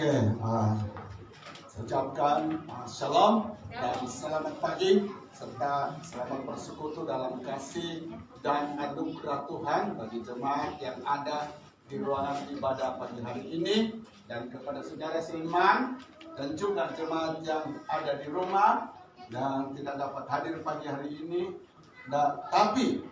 Oke, saya ucapkan shalom dan selamat pagi serta selamat bersekutu dalam kasih dan anugerah Tuhan bagi jemaat yang ada di ruangan ibadah pagi hari ini, dan kepada saudara seiman dan juga jemaat yang ada di rumah dan tidak dapat hadir pagi hari ini, tapi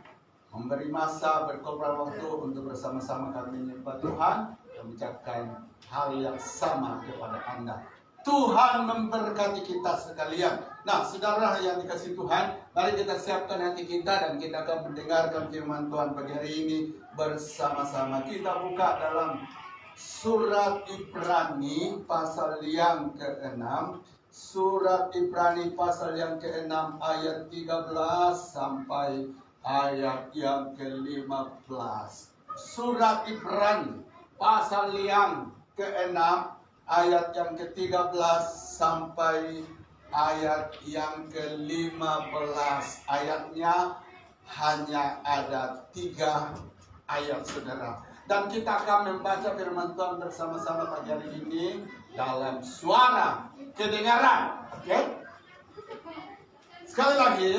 memberi masa berkorban waktu untuk bersama-sama kami menyembah Tuhan dan mengucapkan hal yang sama kepada Anda. Tuhan memberkati kita sekalian. Nah, saudara yang dikasihi Tuhan, mari kita siapkan hati kita dan kita akan mendengarkan firman Tuhan pagi hari ini bersama-sama. Kita buka dalam surat Ibrani pasal yang ke-6. Surat Ibrani pasal yang ke-6 ayat 13 sampai ayat yang ke-15. Surat Ibrani pasal yang ke-6 ayat yang ke-13 sampai ayat yang ke-15. Ayatnya hanya ada 3 ayat, saudara. Dan kita akan membaca firman Tuhan bersama-sama pagi hari ini dalam suara kedengaran. Oke? Sekali lagi,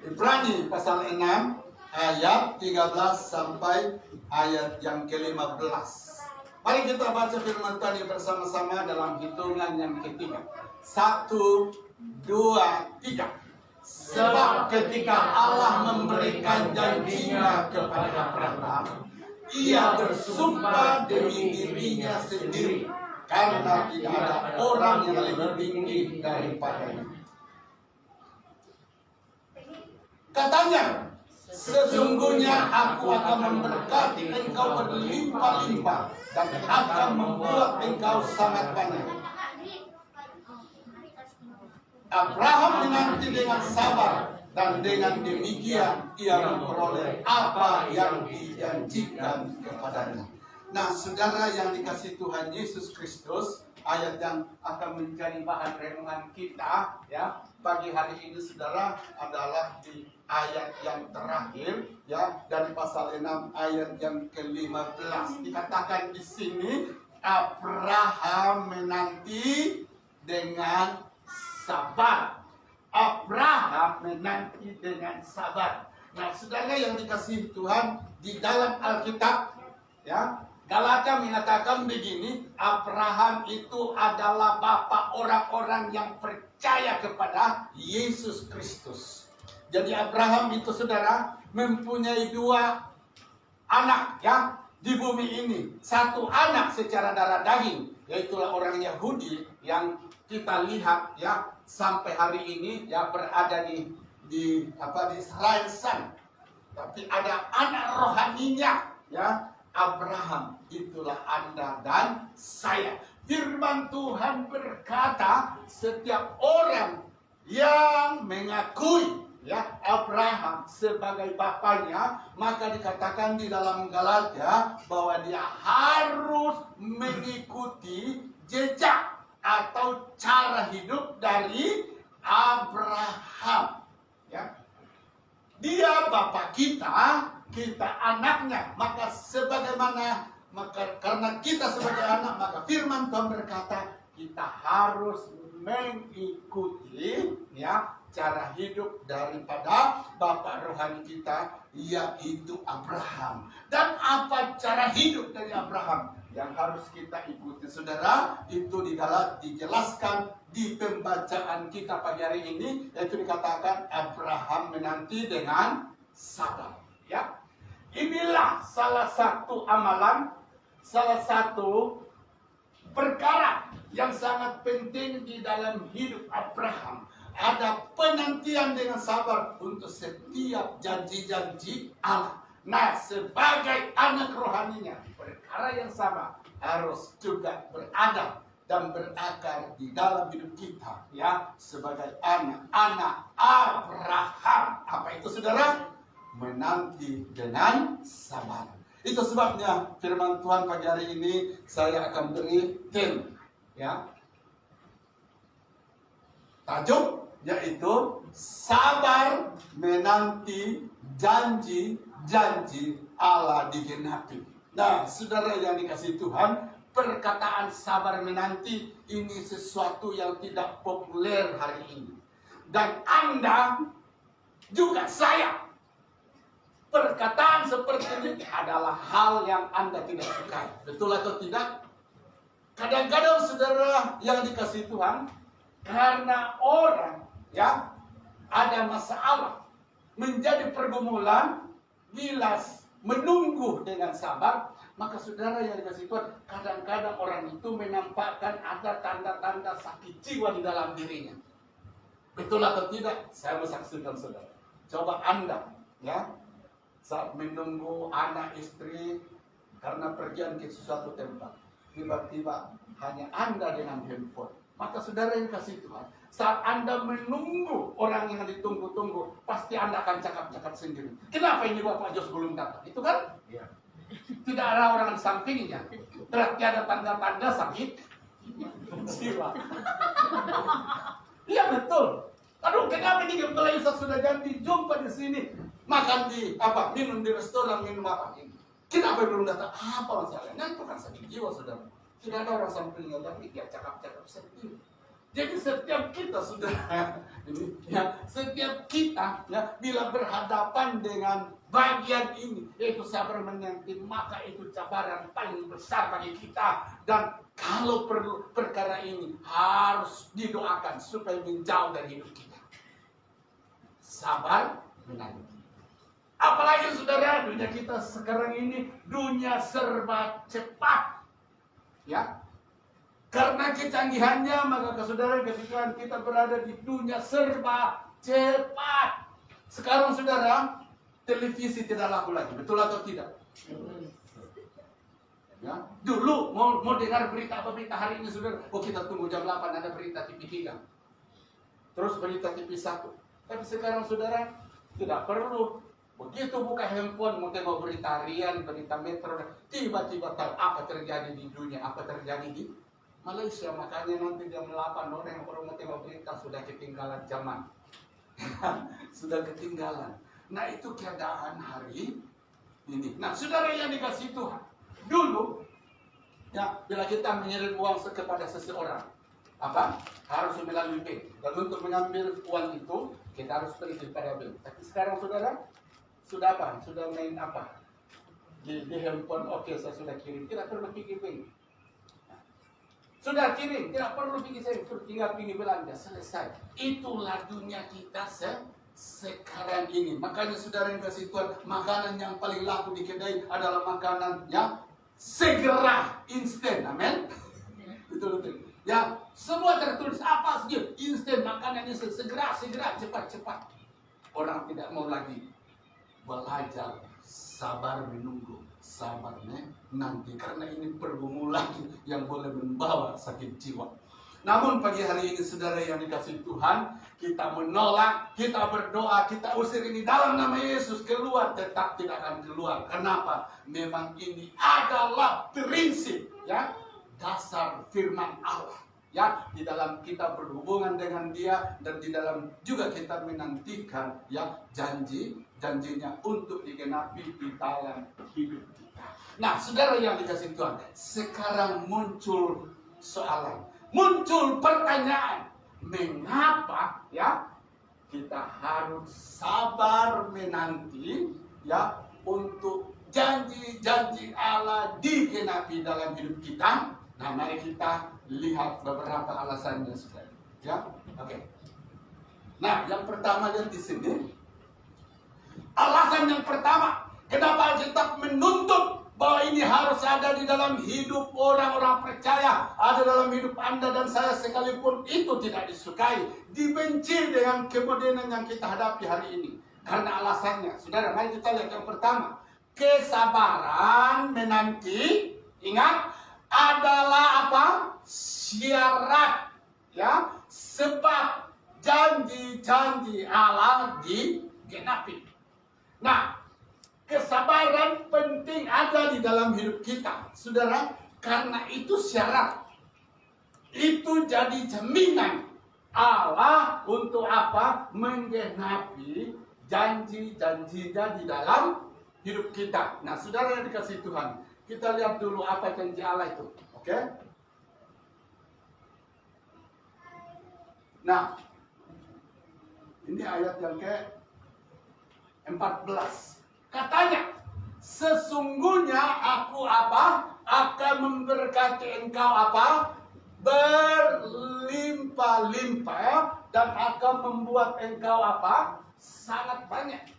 Ibrani pasal 6 ayat 13 sampai ayat yang ke-15. Mari kita baca firman Tuhan bersama-sama dalam hitungan yang ketiga. 1, 2, 3. Sebab ketika Allah memberikan janjinya kepada Abraham, ia bersumpah demi dirinya sendiri, karena tidak ada orang yang lebih tinggi daripadanya. Katanya, sesungguhnya aku akan memberkati engkau berlimpah-limpah dan akan membuat engkau sangat banyak. Abraham menanti dengan sabar, dan dengan demikian ia memperoleh apa yang dijanjikan kepadanya. Nah, saudara yang dikasihi Tuhan Yesus Kristus, ayat yang akan menjadi bahan renungan kita ya pagi hari ini, saudara, adalah di ayat yang terakhir ya dari pasal 6 ayat yang ke-15. Dikatakan di sini Abraham menanti dengan sabar. Abraham menanti dengan sabar. Nah, saudara yang dikasihi Tuhan, di dalam Alkitab ya, Galata mengatakan begini, Abraham itu adalah bapa orang-orang yang percaya kepada Yesus Kristus. Jadi Abraham itu, saudara, mempunyai 2 anak ya di bumi ini. 1 anak secara darah daging, yaitulah orang Yahudi yang kita lihat ya sampai hari ini ya berada di Israel sana. Tapi ada anak rohaninya ya, Abraham, itulah Anda dan saya. Firman Tuhan berkata, setiap orang yang mengakui ya Abraham sebagai bapaknya, maka dikatakan di dalam Galatia bahwa dia harus mengikuti jejak atau cara hidup dari Abraham ya. Dia bapak kita, kita anaknya, maka karena kita sebagai anak, maka firman Tuhan berkata kita harus mengikuti ya cara hidup daripada bapak rohani kita, yaitu Abraham. Dan apa cara hidup dari Abraham yang harus kita ikuti, saudara? Itu dijelaskan di pembacaan kita pagi hari ini, yaitu dikatakan Abraham menanti dengan sabar ya. Inilah salah satu amalan, salah satu perkara yang sangat penting di dalam hidup Abraham. Ada penantian dengan sabar untuk setiap janji-janji Allah. Nah, sebagai anak rohaninya, perkara yang sama harus juga berada dan berakar di dalam hidup kita ya, sebagai anak-anak Abraham. Apa itu, saudara? Menanti dengan sabar. Itu sebabnya firman Tuhan pagi hari ini saya akan beri tema ya, tajuk yaitu sabar menanti janji-janji Allah digenapi. Nah, saudara yang dikasihi Tuhan, perkataan sabar menanti ini sesuatu yang tidak populer hari ini. Dan Anda juga saya, perkataan seperti ini adalah hal yang Anda tidak sukai. Betul atau tidak? Kadang-kadang saudara yang dikasihi Tuhan, karena orang ya ada masalah, menjadi pergumulan, bilas, menunggu dengan sabar, maka saudara yang dikasihi Tuhan, kadang-kadang orang itu menampakkan ada tanda-tanda sakit jiwa di dalam dirinya. Betul atau tidak? Saya menyaksikan saudara. Coba Anda ya saat menunggu anak istri karena pergian ke suatu tempat, tiba-tiba hanya Anda dengan handphone. Maka saudara yang kasih Tuhan, saat Anda menunggu orang yang ditunggu-tunggu, pasti Anda akan cakap-cakap sendiri. Kenapa ini Bapak Jos belum datang? Itu kan? Ya. Tidak ada orang di sampingnya. Berarti ada tanda-tanda sakit jiwa. Iya betul. Aduh, kenapa ini kepala Ishak sudah ganti, jumpa di sini, makan di apa, minum di restoran, minum apa ini. Kenapa belum datang? Apa masalahnya? Itu kan sakit jiwa, saudara. Tidak ada orang sampingnya, tapi dia cakap-cakap sendiri. Jadi setiap kita sudah ini, ya, setiap kita ya bila berhadapan dengan bagian ini, yaitu sabar menanti, maka itu cabaran paling besar bagi kita. Dan kalau perlu perkara ini harus didoakan supaya menjauh dari hidup kita. Sabar menanti. Apalagi saudara, dunia kita sekarang ini dunia serba cepat. Ya, karena kecanggihannya, maka saudara ketika kita berada di dunia serba cepat. Sekarang saudara, televisi tidak laku lagi, betul atau tidak? Ya, dulu mau dengar berita apa berita hari ini saudara, oh kita tunggu jam 8 ada berita TV 3, terus berita TV 1. Tapi sekarang saudara tidak perlu. Begitu buka handphone, mau tengok berita harian, berita metro, tiba-tiba tahu apa terjadi di dunia, apa terjadi di Malaysia. Makanya nanti jam 8 orang yang perlu mau tengok berita sudah ketinggalan zaman. Sudah ketinggalan. Nah itu keadaan hari ini. Nah saudara yang dikasihi Tuhan, dulu ya bila kita mengirim uang kepada seseorang, apa? Harus melalui bank. Dan untuk mengambil uang itu, kita harus pergi kepada bank. Tapi sekarang saudara, sudah apa? Sudah main apa? Di handphone, oke saya sudah kirim. Tidak perlu pergi bank. Sudah kirim, tidak perlu pergi saya. Tinggal pergi belanja, selesai. Itulah dunia kita sekarang ini. Makanya saudara yang kasih Tuhan, makanan yang paling laku di kedai adalah makanan yang segera, instan. Amin. Betul-betul. Ya, semua tertulis apa saja, instan, makanan instan, segera, cepat. Orang tidak mau lagi belajar sabar menunggu, sabar nanti, karena ini pergumulan yang boleh membawa sakit jiwa. Namun pagi hari ini saudara yang dikasihi Tuhan, kita menolak, kita berdoa, kita usir ini dalam nama Yesus keluar, tetap tidak akan keluar. Kenapa? Memang ini adalah prinsip ya, dasar firman Allah. Ya, di dalam kita berhubungan dengan Dia, dan di dalam juga kita menantikan ya janjinya untuk digenapi di dalam hidup kita. Nah, saudara yang dikasihi Tuhan, sekarang muncul soalan, muncul pertanyaan, mengapa ya kita harus sabar menanti ya untuk janji-janji Allah digenapi dalam hidup kita? Nah, mari kita lihat beberapa alasannya, saudara. Ya, oke. Nah, yang pertama lihat di sini. Alasan yang pertama, kenapa Alkitab menuntut bahwa ini harus ada di dalam hidup orang-orang percaya, ada dalam hidup Anda dan saya sekalipun itu tidak disukai, dibenci dengan kemodernan yang kita hadapi hari ini. Karena alasannya, saudara, mari kita lihat yang pertama. Kesabaran menanti, ingat, adalah apa? Syarat, ya, sebab janji-janji Allah digenapi. Nah, kesabaran penting ada di dalam hidup kita, saudara, karena itu syarat. Itu jadi jaminan Allah untuk apa? Menggenapi janji-janjinya di dalam hidup kita. Nah, saudara yang dikasihi Tuhan, Kita lihat dulu apa janji Allah itu. Oke? Nah, ini ayat yang ke-14. Katanya, sesungguhnya aku apa? Akan memberkati engkau apa? Berlimpah-limpah, dan akan membuat engkau apa? Sangat banyak.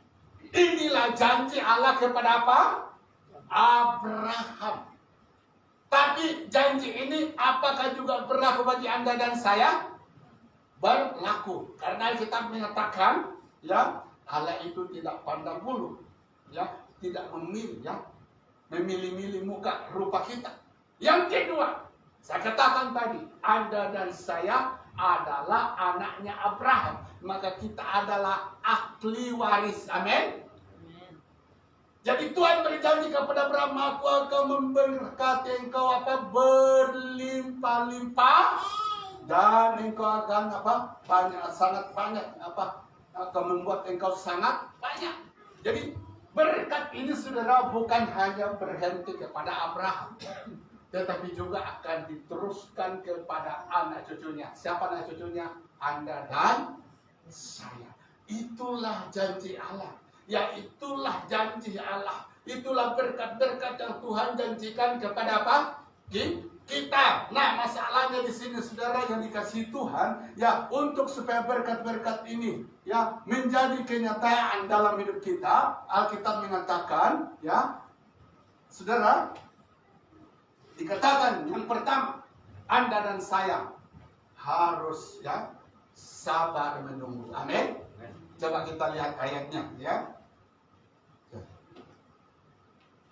Inilah janji Allah kepada apa? Abraham. Tapi janji ini apakah juga berlaku bagi Anda dan saya? Berlaku. Karena kita mengatakan, ya, Allah itu tidak pandang bulu, ya, tidak memilih, ya, memilih-milih muka rupa kita. Yang kedua, saya katakan tadi, Anda dan saya adalah anaknya Abraham, maka kita adalah ahli waris. Amin. Jadi Tuhan berjanji kepada Abraham, aku akan memberkati engkau apa? Berlimpah-limpah, dan engkau akan apa? Banyak, sangat banyak apa? Akan membuat engkau sangat banyak. Jadi berkat ini, saudara, bukan hanya berhenti kepada Abraham, tetapi juga akan diteruskan kepada anak cucunya. Siapa anak cucunya? Anda dan saya. Itulah janji Allah. Ya, itulah janji Allah. Itulah berkat-berkat yang Tuhan janjikan kepada apa? Kita. Nah, masalahnya di sini, saudara, yang dikasih Tuhan, ya, untuk supaya berkat-berkat ini, ya, menjadi kenyataan dalam hidup kita. Alkitab mengatakan, ya, saudara, dikatakan yang pertama, Anda dan saya harus, ya, sabar menunggu. Amin. Coba kita lihat ayatnya, ya.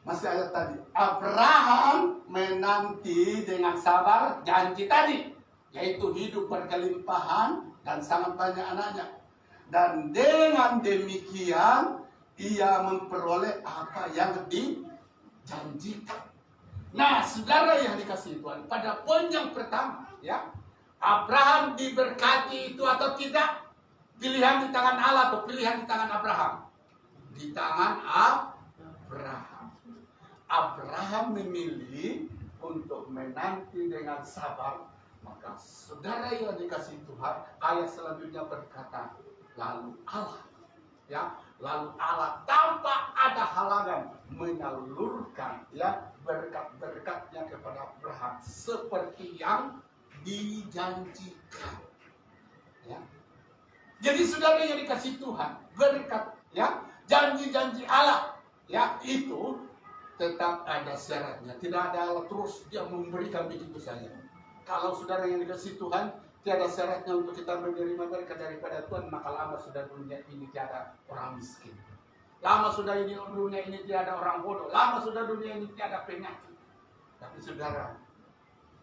Masih ayat tadi. Abraham menanti dengan sabar janji tadi, yaitu hidup berkelimpahan dan sangat banyak anaknya. Dan dengan demikian ia memperoleh apa yang dijanjikan. Nah, saudara yang dikasihi Tuhan, pada poin yang pertama, ya, Abraham diberkati itu atau tidak? Pilihan di tangan Allah atau pilihan di tangan Abraham? Di tangan Abraham. Abraham memilih untuk menanti dengan sabar. Maka saudara yang dikasihi Tuhan, ayat selanjutnya berkata, lalu Allah, ya, lalu Allah tanpa ada halangan menyalurkan, ya, berkat-berkatnya kepada Abraham seperti yang dijanjikan. Ya. Jadi saudara yang dikasihi Tuhan, berkat, ya, janji-janji Allah, ya, itu tetap ada syaratnya. Tidak ada Allah terus dia memberikan begitu saja. Kalau saudara yang dikasihi Tuhan, tiada syaratnya untuk kita menerima berkat daripada Tuhan, maka lama sudah dunia ini tiada orang miskin. Lama sudah dunia ini tiada orang bodoh. Lama sudah dunia ini tiada penyakit. Tapi saudara,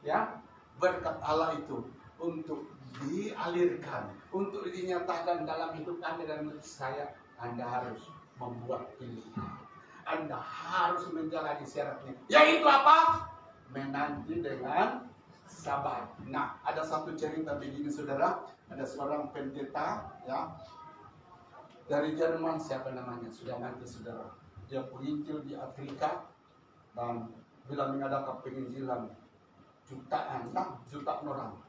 ya, berkat Allah itu untuk dialirkan, untuk dinyatakan dalam hidup Anda dan hidup saya, Anda harus membuat pilihan. Anda harus menjalani syaratnya. Yaitu apa? Menanti dengan sabar. Nah, ada satu cerita begini, saudara. Ada seorang pendeta, ya, dari Jerman, siapa namanya? Sudah mati, saudara. Dia penginjil di Afrika, dan bila mengadakan penginjilan jutaan orang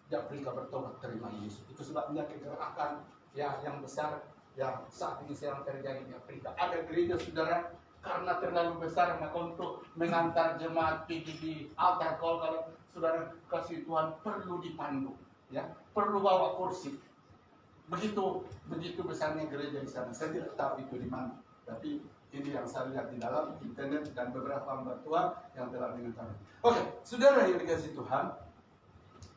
di Afrika bertobat terima Yesus. Itu sebabnya kegerakan, ya, yang besar, ya, saat ini sedang terjadi di Afrika. Ada gereja, saudara, karena terlalu besar, maka untuk mengantar jemaat pergi di altar call, kalau saudara kasih Tuhan perlu dipandu, ya, perlu bawa kursi. Begitu besarnya gereja di sana. Saya tidak tahu itu di mana, tapi ini yang saya lihat di dalam internet dan beberapa hamba Tuhan yang telah mengetahui. Oke, saudara yang dikasih Tuhan,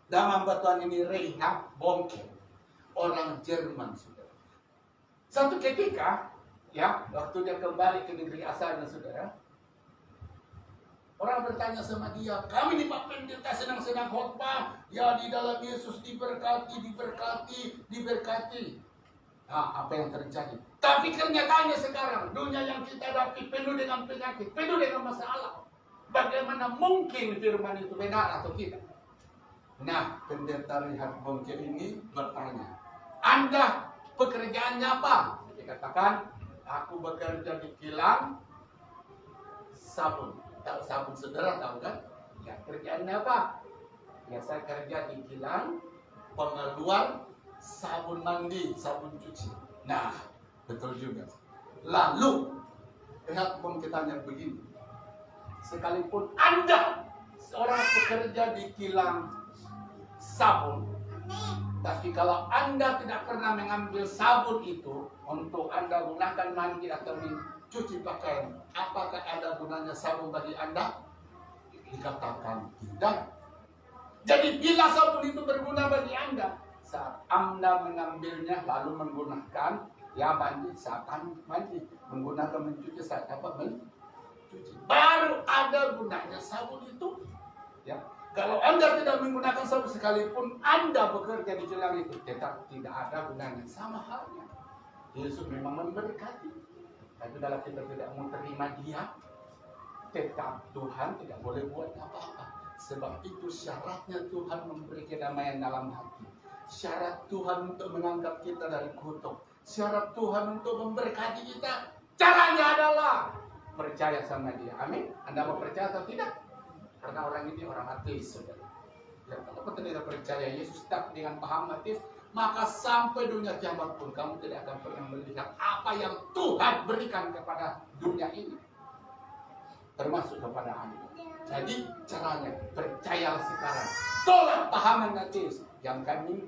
nama hamba Tuhan ini Reinhard Bonnke, orang Jerman, saudara. Satu ketika, ya, waktu dia kembali ke negeri asalnya, saudara, orang bertanya sama dia, kami di Pak Pendeta sedang khotbah, ya, di dalam Yesus diberkati. Nah, apa yang terjadi? Tapi kenyataannya sekarang, dunia yang kita hadapi penuh dengan penyakit, penuh dengan masalah. Bagaimana mungkin firman itu benar atau tidak? Nah, Pendeta Reinhard Bonnke ini bertanya, Anda pekerjaannya apa? Dia katakan, aku bekerja di kilang sabun. Tahu sabun saudara, tahu kan? Ya, kerjaannya apa? Biasa kerja di kilang pengeluar sabun mandi, sabun cuci. Nah, betul juga. Lalu, lihat kita tanya begini. Sekalipun Anda seorang pekerja di kilang sabun, tapi kalau Anda tidak pernah mengambil sabun itu untuk Anda gunakan mandi atau mencuci pakaian, apakah ada gunanya sabun bagi Anda? Dikatakan tidak. Jadi bila sabun itu berguna bagi Anda, saat Anda mengambilnya lalu menggunakan, ya mandi, saat mandi, menggunakan mencuci, saat apa mencuci, baru ada gunanya sabun itu. Ya, kalau Anda tidak menggunakan sabun sekalipun Anda bekerja di kilang itu, tetap tidak ada gunanya. Sama halnya, Yesus memang memberkati, tapi kalau kita tidak mau terima Dia, tetap Tuhan tidak boleh buat apa-apa. Sebab itu syaratnya Tuhan memberi kedamaian dalam hati. Syarat Tuhan untuk mengangkat kita dari kutuk. Syarat Tuhan untuk memberkati kita. Caranya adalah percaya sama Dia. Amin. Anda mau percaya atau tidak? Karena orang ini orang ateis, saudara. Ya, kalau kita tidak percaya Yesus tak dengan paham ateis, maka sampai dunia kiamat pun kamu tidak akan pernah melihat apa yang Tuhan berikan kepada dunia ini, termasuk kepada Anda. Jadi caranya percayalah sekarang. Tolak pahaman ateis yang kami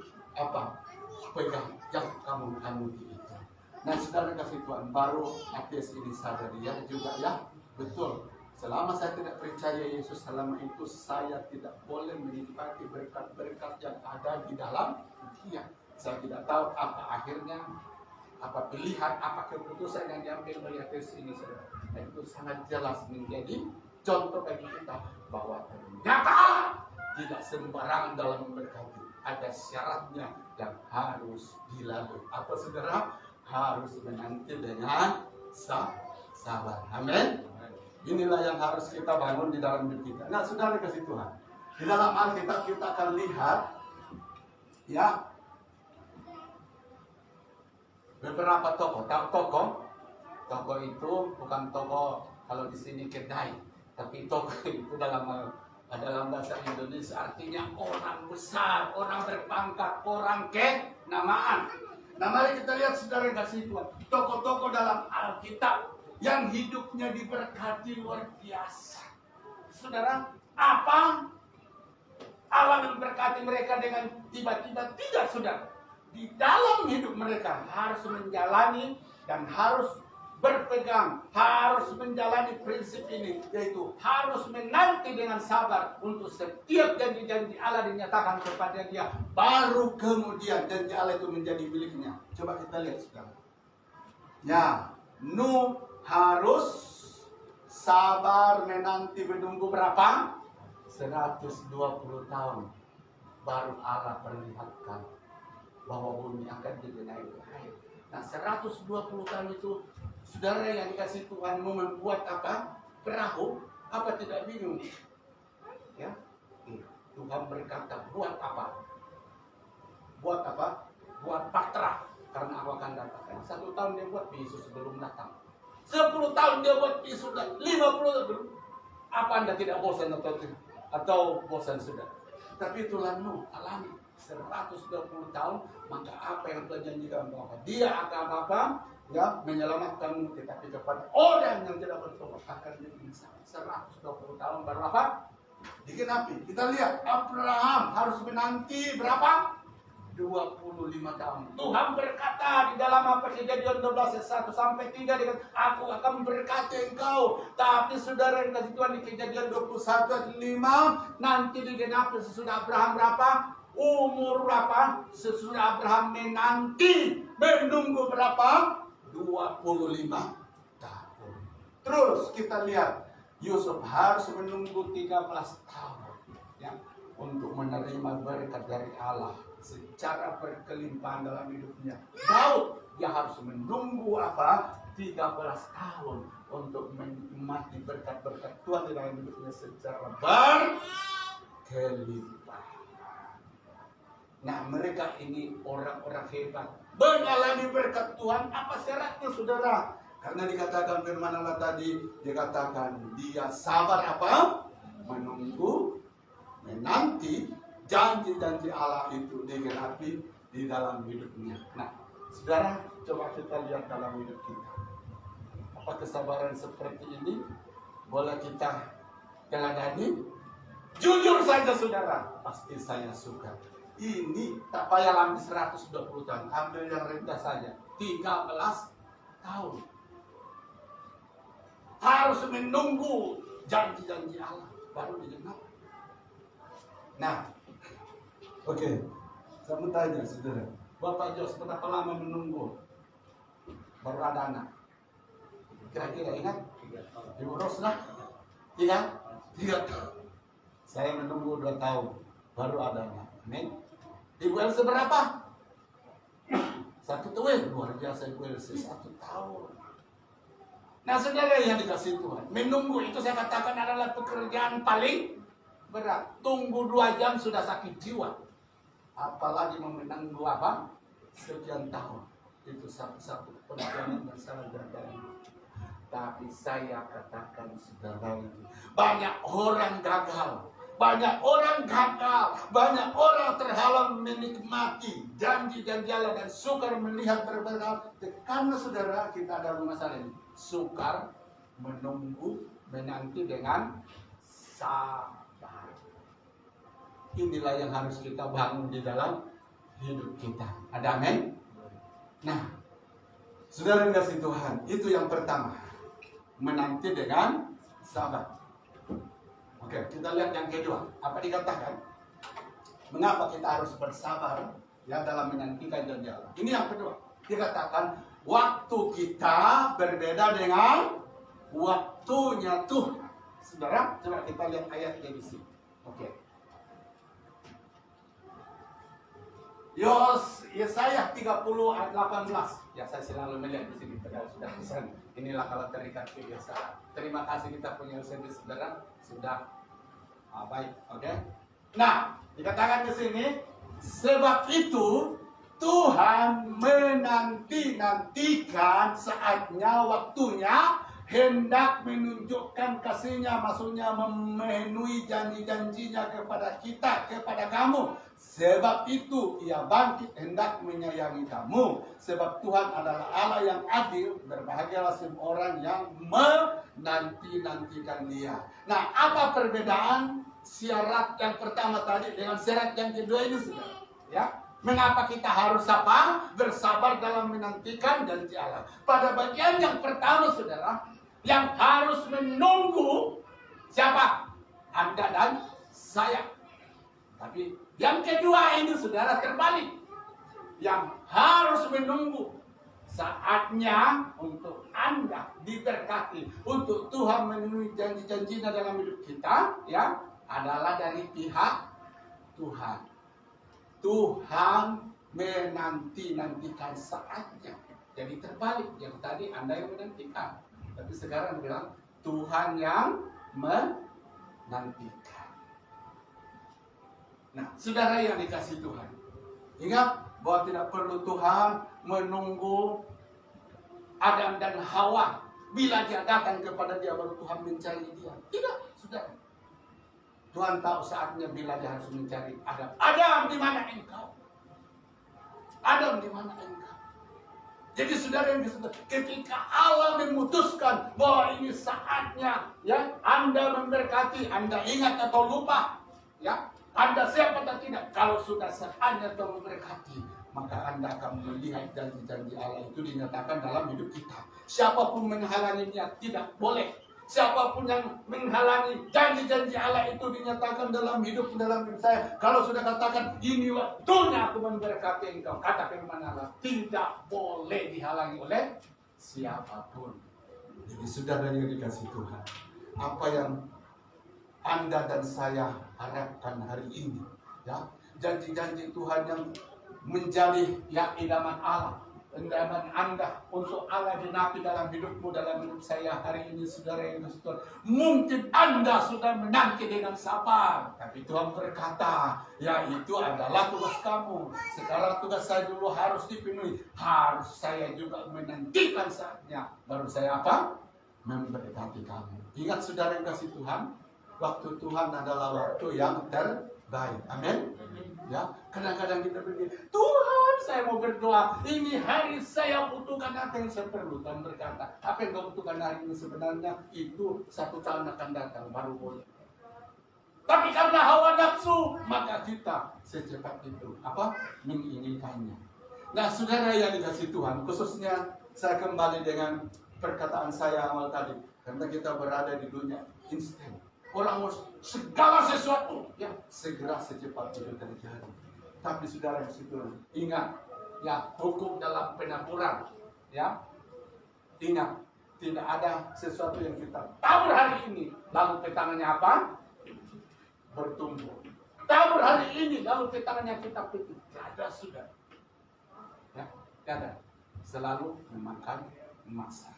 pegang, yang kamu anuti itu. Nah, saudara kasih Tuhan, baru ateis ini sadar dia juga ya, betul. Selama saya tidak percaya Yesus, selama itu saya tidak boleh menikmati berkat-berkat yang ada di dalam Dia. Saya tidak tahu apa akhirnya, apa pilihan, apa keputusan yang diambil oleh ateis ini, saudara. Dan itu sangat jelas menjadi contoh bagi kita bahwa ternyata tidak sembarangan dalam memberkati. Ada syaratnya yang harus dilalui. Apa saudara? Harus menanti dengan sabar. Amin. Inilah yang harus kita bangun di dalam hidup kita. Nah, saudara kasih Tuhan, di dalam Alkitab kita akan lihat ya beberapa tokoh. Tahu tokoh? Tokoh itu bukan tokoh kalau di sini kedai, tapi tokoh itu dalam bahasa Indonesia artinya orang besar, orang berpangkat, orang kenamaan. Nah, mari kita lihat saudara kasih Tuhan, tokoh-tokoh dalam Alkitab yang hidupnya diberkati luar biasa. Saudara, apa Allah memberkati mereka dengan tiba-tiba? Tidak, saudara. Di dalam hidup mereka harus menjalani dan harus berpegang, harus menjalani prinsip ini, yaitu harus menanti dengan sabar untuk setiap janji-janji Allah dinyatakan kepada dia, baru kemudian janji Allah itu menjadi miliknya. Coba kita lihat sekarang. Ya, Nuh harus sabar menanti menunggu berapa? 120 tahun baru Allah perlihatkan bahwa bumi akan digenangi air. Nah, 120 tahun itu saudara yang dikasih Tuhan mau membuat apa? Perahu, apa tidak bingung? Ya, Tuhan berkata buat apa? Buat apa? Buat patra, karena aku akan datang. 1 tahun dia buat, Yesus belum datang. 10 tahun dia buat, Yesus sudah 50 belum. Apa Anda tidak bosan atau bosan sudah? Tapi itulah Nuh alami 120 tahun, maka apa yang Tuhan janjikan bahwa dia akan apa? Ya, menyelamatkanmu, tetapi kepada orang yang tidak bertobat akan dibinasa. 120 tahun baru apa? Digenapi. Kita lihat Abraham harus menanti berapa? 25 tahun. Tuhan berkata di dalam Kejadian 12 ayat 1 sampai 3, dengan aku akan berkati engkau. Tapi saudara yang kasih Tuhan, di Kejadian 21 ayat 5 nanti digenapi sesudah Abraham berapa? Umur berapa? Sesudah Abraham menanti, menunggu berapa? 25 tahun. Terus kita lihat Yusuf harus menunggu 13 tahun ya, untuk menerima berkat dari Allah secara berkelimpahan dalam hidupnya. Daud, dia harus menunggu apa? 13 tahun untuk menikmati berkat-berkat Tuhan di dalam hidupnya secara berkelimpahan. Nah, mereka ini orang-orang hebat, mengalami berkat Tuhan. Apa syaratnya, saudara? Karena dikatakan firman Allah tadi, dikatakan dia sabar apa? Menunggu, menanti janji-janji Allah itu digenapi di dalam hidupnya. Nah, saudara, coba kita lihat dalam hidup kita. Apa kesabaran seperti ini boleh kita teladani? Jujur saja saudara, pasti saya suka. Ini tak payah lambi 120 tahun, ambil yang rendah saja, 13 tahun. Harus menunggu janji-janji Allah baru digenapi. Nah, oke. Saya mau tanya saudara, Bapak Jos berapa lama menunggu baru ada anak? Kira-kira ingat? 3 tahun. Ibu Rosna? 3 tahun. Saya menunggu 2 tahun baru ada anak. Amin. Ibu Elsa berapa? 1 tahun. Luar biasa Ibu Elsa 1 tahun. Nah saudara yang dikasih Tuhan, menunggu itu saya katakan adalah pekerjaan paling berat. Tunggu 2 jam sudah sakit jiwa. Apalagi menunggu apa? Sekian tahun. Itu satu perjalanan yang sangat berat. Tapi saya katakan saudara, banyak orang gagal. Banyak orang terhalang menikmati janji-janji Allah dan sukar melihat berbagai. Karena saudara kita ada masalah ini, sukar menunggu, menanti dengan sabar. Inilah yang harus kita bangun di dalam hidup kita. Ada amin? Nah, saudara yang kasih Tuhan, itu yang pertama, menanti dengan sabar. Oke, kita lihat yang kedua. Apa dikatakan? Mengapa kita harus bersabar ya dalam menantikan janji Allah? Ini yang kedua. Dikatakan waktu kita berbeda dengan waktunya Tuhan. Saudara, coba kita lihat ayatnya di sini. Oke. Yesaya 30 ayat 18. Ya, saya selalu melihat di sini sudah pesan. Inilah kalau terikat kebiasaan. Terima kasih kita punya saudara sudah baik. Oke. Nah, dikatakan di sini sebab itu Tuhan menanti-nantikan saatnya, waktunya, hendak menunjukkan kasih-Nya, maksudnya memenuhi janji-janjinya kepada kita, kepada kamu. Sebab itu Ia bangkit hendak menyayangi kamu. Sebab Tuhan adalah Allah yang adil. Berbahagialah semua orang yang menanti-nantikan Dia. Nah, apa perbedaan syarat yang pertama tadi dengan syarat yang kedua ini, saudara? Ya, mengapa kita harus bersabar dalam menantikan janji Allah? Pada bagian yang pertama, saudara, yang harus menunggu siapa? Anda dan saya. Tapi yang kedua ini, saudara, terbalik. Yang harus menunggu saatnya untuk Anda diberkati, untuk Tuhan memenuhi janji-janjinya dalam hidup kita, ya, adalah dari pihak Tuhan. Tuhan menanti-nantikan saatnya. Jadi terbalik, yang tadi Anda yang menantikan, tapi sekarang bilang Tuhan yang menantikan. Nah, saudara yang dikasih Tuhan, ingat bahwa tidak perlu Tuhan menunggu Adam dan Hawa. Bila dia datang kepada dia baru Tuhan mencari dia. Tidak, saudara. Tuhan tahu saatnya bila dia harus mencari Adam. Adam, di mana engkau? Adam, di mana engkau? Jadi saudara yang disebut, ketika Allah memutuskan bahwa ini saatnya, ya, Anda memberkati, Anda ingat atau lupa, ya, Anda siap atau tidak? Kalau sudah saatnya Tuhan memberkati, maka Anda akan melihat janji-janji Allah itu dinyatakan dalam hidup kita. Siapapun menghalanginya tidak boleh. Siapapun yang menghalangi janji-janji Allah itu dinyatakan dalam hidup saya. Kalau sudah katakan, ini waktunya aku memberkati engkau, kata firman Allah, tidak boleh dihalangi oleh siapapun. Jadi saudara yang dikasih Tuhan, apa yang Anda dan saya harapkan hari ini, ya, janji-janji Tuhan yang menjadi ya idaman Allah, pendapat Anda untuk Allah genapi dalam hidupmu, dalam hidup saya hari ini, saudara yang Tuhan. Mungkin Anda sudah menanti dengan sabar, tapi Tuhan berkata, ya itu adalah tugas kamu. Sekarang tugas saya dulu harus dipenuhi. Harus saya juga menantikan saatnya. Baru saya apa? Memberkati kamu. Ingat saudara yang kasih Tuhan, waktu Tuhan adalah waktu yang terbaik. Amin. Ya, kadang-kadang kita begini, Tuhan saya mau berdoa, ini hari saya butuhkan apa yang saya perlu. Tuhan berkata, apa yang kau butuhkan hari ini sebenarnya itu 1 tahun akan datang baru boleh. Tapi karena hawa nafsu, maka kita secepat itu apa? Menginginkannya. Nah, saudara yang dikasih Tuhan, khususnya saya kembali dengan perkataan saya awal tadi, karena kita berada di dunia instan. Orang segala sesuatu yang segera secepat itu terjadi. Tapi saudara yang situ ingat, ya hukum dalam penaburan, ya ingat tidak ada sesuatu yang kita tabur hari ini lalu petangannya apa? Bertumbuh. Tabur hari ini lalu petangannya kita petik. Tidak ada sudah. Ya, tidak ada. Selalu memakan masa.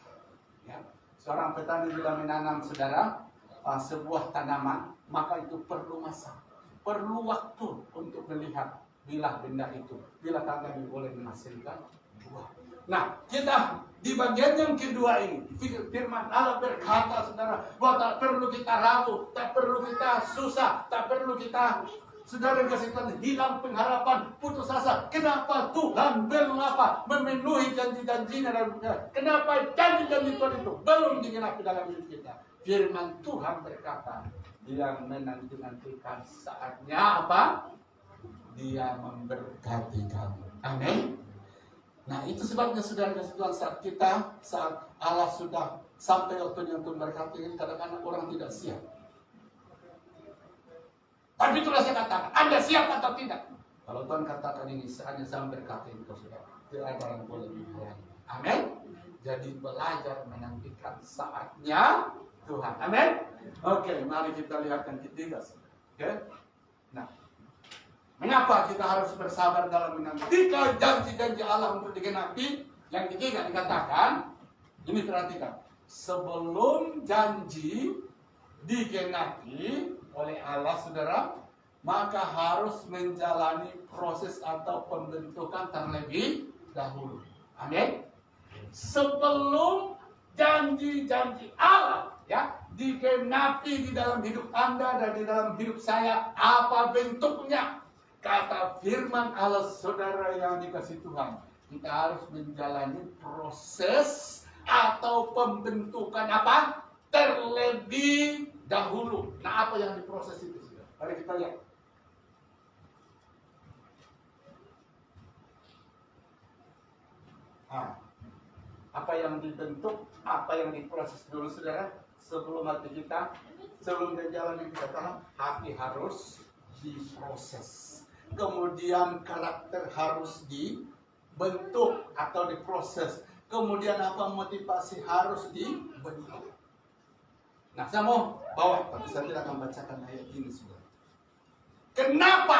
Ya, seorang petani bila menanam saudara sebuah tanaman, maka itu perlu masa, perlu waktu untuk melihat bila benda itu, bila tanaman boleh menghasilkan buah. Nah, kita di bagian yang kedua ini, firman Allah berkata, saudara, bahwa tak perlu kita ragu, tak perlu kita susah, tak perlu kita, saudara kasih Tuhan, hilang pengharapan, putus asa. Kenapa Tuhan belum apa memenuhi janji-janjinya dalam kita? Kenapa janji-janji Tuhan itu belum digenapi dalam hidup kita? Firman Tuhan berkata, Dia menanti-nantikan saatnya apa? Dia memberkati kamu. Amin. Nah, itu sebabnya saudara Tuhan, saat Allah sudah sampai waktunya untuk memberkati, kadang-kadang orang tidak siap. Tapi itulah saya katakan, Anda siap atau tidak? Kalau Tuhan katakan ini saatnya saya memberkati engkau, saudara, tidak ada yang boleh menghalangi. Amin. Jadi belajar menantikan saatnya Tuhan. Amin. Oke, mari kita lihat yang ketiga. Oke. Nah, mengapa kita harus bersabar dalam menantikan janji-janji Allah untuk digenapi? Yang ketiga dikatakan, ini perhatikan, sebelum janji digenapi oleh Allah, saudara, maka harus menjalani proses atau pembentukan terlebih dahulu. Amin. Sebelum janji-janji Allah ya digenapi di dalam hidup Anda dan di dalam hidup saya, apa bentuknya? Kata firman Allah, saudara yang dikasih Tuhan, kita harus menjalani proses atau pembentukan apa? Terlebih dahulu. Nah, apa yang diproses itu? Mari kita lihat. Apa yang dibentuk, apa yang diproses dulu, saudara? Sebelum hati kita, sebelum berjalan yang kita tahu, hati harus diproses. Kemudian karakter harus dibentuk atau diproses. Kemudian apa? Motivasi harus dibentuk. Nah, saya mau bawa, tapi saya tidak akan bacakan ayat ini, saudara. Kenapa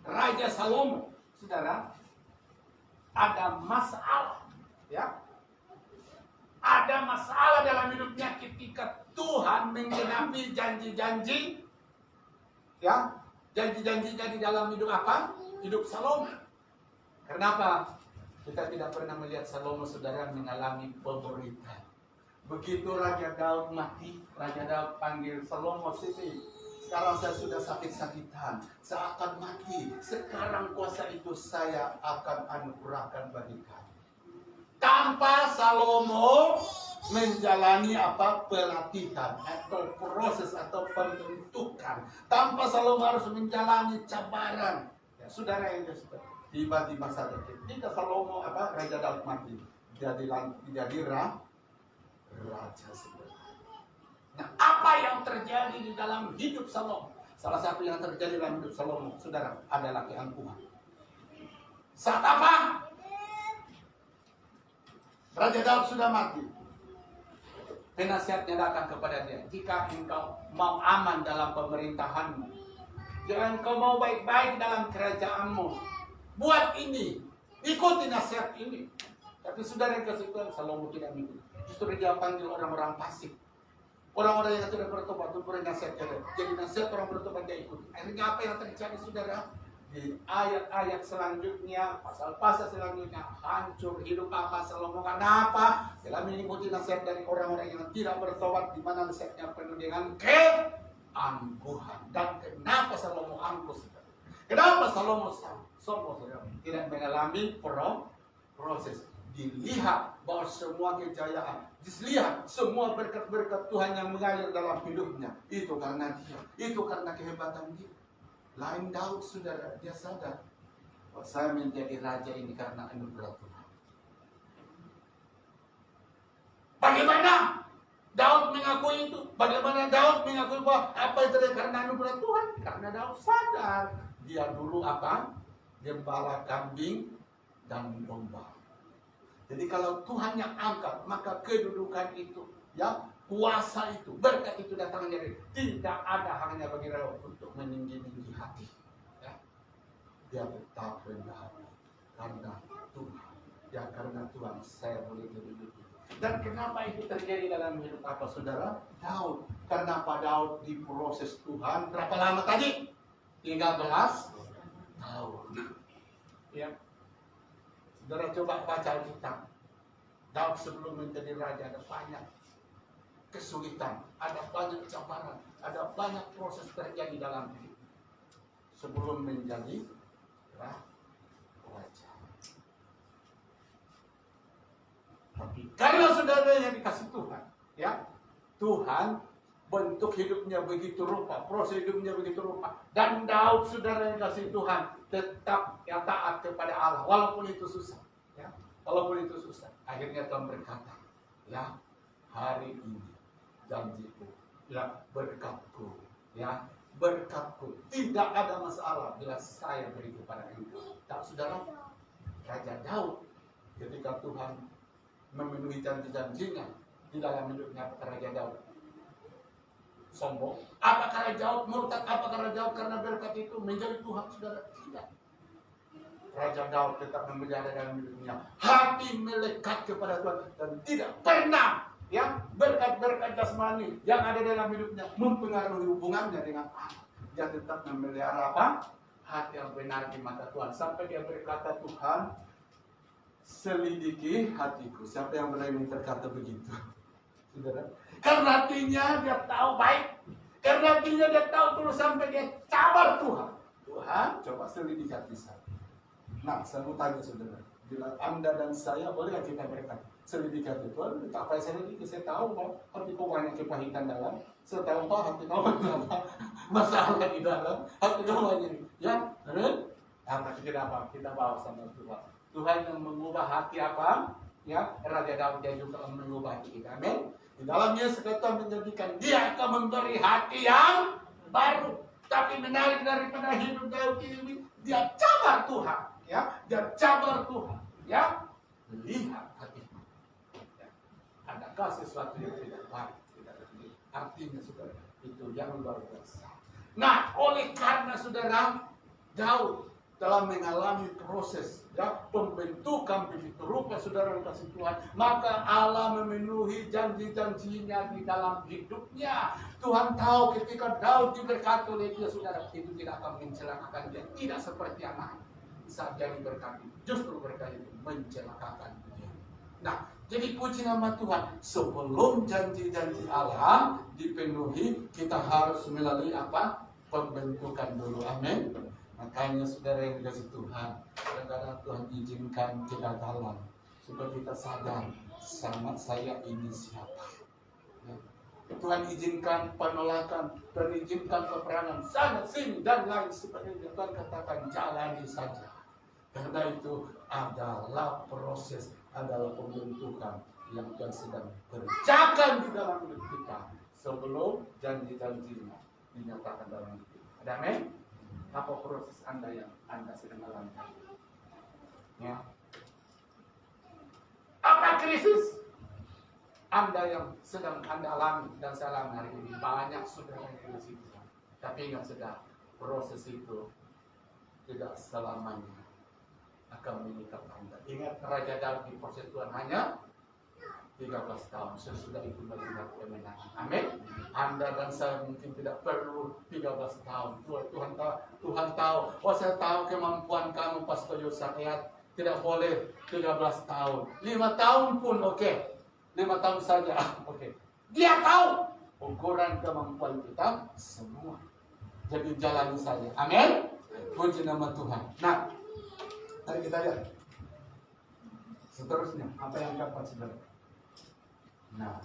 Raja Salomo, saudara, ada masalah, ya? Ada masalah dalam hidupnya ketika Tuhan menggenapi janji-janji, ya, janji-janjinya di dalam hidup apa? Hidup Salomo. Kenapa? Kita tidak pernah melihat Salomo, saudara, mengalami penderitaan. Begitu Raja Daud mati, Raja Daud panggil Salomo, sini. Sekarang saya sudah sakit-sakitan, saya akan mati. Sekarang kuasa itu saya akan anugerahkan bagi kamu. Tanpa Salomo menjalani apa? Pelatihan atau proses atau pembentukan. Tanpa Salomo harus menjalani cabaran. Ya, saudara yang disebut. Tiba-tiba saja ketika Salomo apa? Raja Daud mati, jadi raja sebenarnya. Nah, apa yang terjadi di dalam hidup Salomo? Salah satu yang terjadi dalam hidup Salomo, saudara, adalah keangkuhan. Saat apa? Raja Daud sudah mati. Penasihatnya datang kepada dia, jika engkau mau aman dalam pemerintahanmu, jika engkau mau baik-baik dalam kerajaanmu, buat ini, Ikuti nasihat ini. Tapi saudara yang kasih Tuhan selalu tidak mengikuti. Justru dia panggil orang-orang fasik. Orang-orang yang tidak bertobat itu beri nasihat. Jadi nasihat orang bertobat dia ikuti. Akhirnya apa yang terjadi saudara? Di ayat-ayat selanjutnya, pasal-pasal selanjutnya, hancur hidup apa, Salomo karena apa? Dalam mengikuti nasihat dari orang-orang yang tidak bertobat, di mana nasihatnya penuh dengan keangkuhan. Dan kenapa Salomo angkuh? Kenapa Salomo tidak mengalami proses? Dilihat bahwa semua kejayaan, dilihat semua berkat-berkat Tuhan yang mengalir dalam hidupnya. Itu karena dia, itu karena kehebatan dia. Lain Daud, saudara, dia sadar bahwa saya menjadi raja ini karena anugerah Tuhan. Bagaimana Daud mengakui itu? Bagaimana Daud mengakui bahwa apa itu karena anugerah Tuhan? Karena Daud sadar dia dulu apa? Gembala kambing dan domba. Jadi kalau Tuhan yang angkat, maka kedudukan itu, ya, kuasa itu, berkat itu datang dari tidak ada hanya bagi Daud untuk meninggi-tinggi hati. Ya. Dia tetap rendah hati karena Tuhan. Ya karena Tuhan saya boleh kedudukan. Dan kenapa itu terjadi dalam hidup apa saudara? Daud. Kenapa Daud diproses Tuhan? Berapa lama tadi? 13 tahun. Ya. Saudara coba baca Alkitab. Daud sebelum menjadi raja ada banyak kesulitan, ada banyak cabaran, ada banyak proses terjadi dalam hidup sebelum menjadi raja. Tapi karena saudara yang dikasih Tuhan, ya Tuhan bentuk hidupnya begitu rupa, proses hidupnya begitu rupa, dan Daud saudara yang dikasih Tuhan tetap yang taat kepada Allah walaupun itu susah, ya walaupun itu susah. Akhirnya Tuhan berkata, ya hari ini janjiku, ya berkatku, ya berkatku. Tidak ada masalah bila saya beri kepada engkau. Tak saudara, Raja Daud ketika Tuhan memenuhi janji-janjinya di dalam hidupnya, Raja Daud sombong? Apakah Raja Daud murtad? Apakah Raja Daud karena berkat itu menjadi Tuhan saudara? Tidak. Raja Daud tetap memelihara dalam hidupnya hati melekat kepada Tuhan dan tidak pernah yang berkat-berkat jasmani yang ada dalam hidupnya mempengaruhi hubungannya dengan Allah. Dia tetap memelihara apa? Hati yang benar di mata Tuhan. Sampai dia berkata, Tuhan selidiki hatiku. Siapa yang berani berkata begitu? Saudara? Karena hatinya dia tahu baik. Karena hatinya dia tahu terus sampai dia cabar Tuhan. Tuhan coba selidiki hati saya. Nah, saya mau tanya saudara, bila Anda dan saya boleh kita berkata selidiki hati Tuhan? Apa saya selidiki? Saya tahu bahwa hati kau banyak kepahitan dalam. Saya tahu bahwa hati kau banyak masalah di dalam. Hati kau banyak, ya, tapi kita apa? Kita bawa sama Tuhan. Tuhan yang mengubah hati apa? Ya, Raja Daud dia juga mengubah hati kita. Amin. Di dalamnya sekata menjadikan dia akan memberi hati yang baru. Tapi menarik daripada hidup Daud ini, dia cabar Tuhan. Ya, dia cabar Tuhan, ya, lihat hatimu. Ya. Adakah sesuatu yang tidak baik, tidak baik? Artinya saudara, itu yang luar biasa. Nah, oleh karena saudara Daud dalam mengalami proses, ya, pembentukan begitu rupa saudara kasih Tuhan, maka Allah memenuhi janji-janjinya di dalam hidupnya. Tuhan tahu ketika Daud diberkati oleh dia saudara, itu tidak akan mencelakakan dia, tidak seperti anak. Saat dia diberkati, justru berkat itu mencelakakan dia. Nah, jadi puji nama Tuhan. Sebelum janji-janji Allah dipenuhi, kita harus melalui apa? Pembentukan dulu. Amin. Makanya saudara yang dikasih Tuhan, kadang-kadang Tuhan izinkan kegagalan supaya kita sadar sama saya ini siapa. Ya. Tuhan izinkan penolakan, Tuhan izinkan peperangan sana sini dan lain sebagainya. Tuhan katakan jalani saja. Karena itu adalah proses, adalah pembentukan yang Tuhan sedang kerjakan di dalam hidup kita sebelum janji-janjinya dinyatakan dalam hidup kita. Ada amin? Apa proses Anda yang Anda sedang alami? Ya. Apa krisis Anda yang sedang Anda alami dan saya alami hari ini? Banyak saudara yang di situ. Tapi ingat saudara, proses itu tidak selamanya akan mengikat Anda. Ingat, Raja Daud di persekutuan hanya 13 tahun. Sesudah itu melihat kemenangan. Amin. Anda dan saya mungkin tidak perlu 13 tahun. Tuhan tahu. Oh, saya tahu kemampuan kamu, Pastor Yosayat. Tidak boleh 13 tahun. 5 tahun pun oke. 5 tahun saja. Oke. Dia tahu ukuran kemampuan kita semua. Jadi jalani saja. Amin. Puji nama Tuhan. Nah, mari kita lihat. Seterusnya, apa yang dapat saudara? Nah,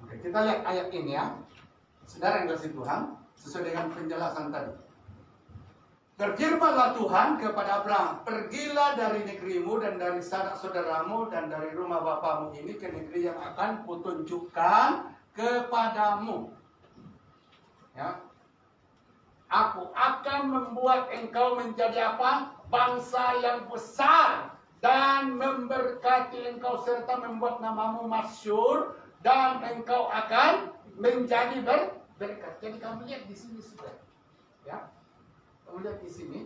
oke, kita lihat ayat ini ya. Saudara yang kasih Tuhan, sesuai dengan penjelasan tadi. Berfirmanlah Tuhan kepada Abraham, pergilah dari negerimu dan dari sanak saudaramu dan dari rumah bapamu ini ke negeri yang akan kutunjukkan kepadamu. Ya. Aku akan membuat engkau menjadi apa? Bangsa yang besar dan memberkati engkau serta membuat namamu masyhur dan engkau akan menjadi berkat. Jadi kamu lihat di sini sudah, ya. Kamu lihat di sini,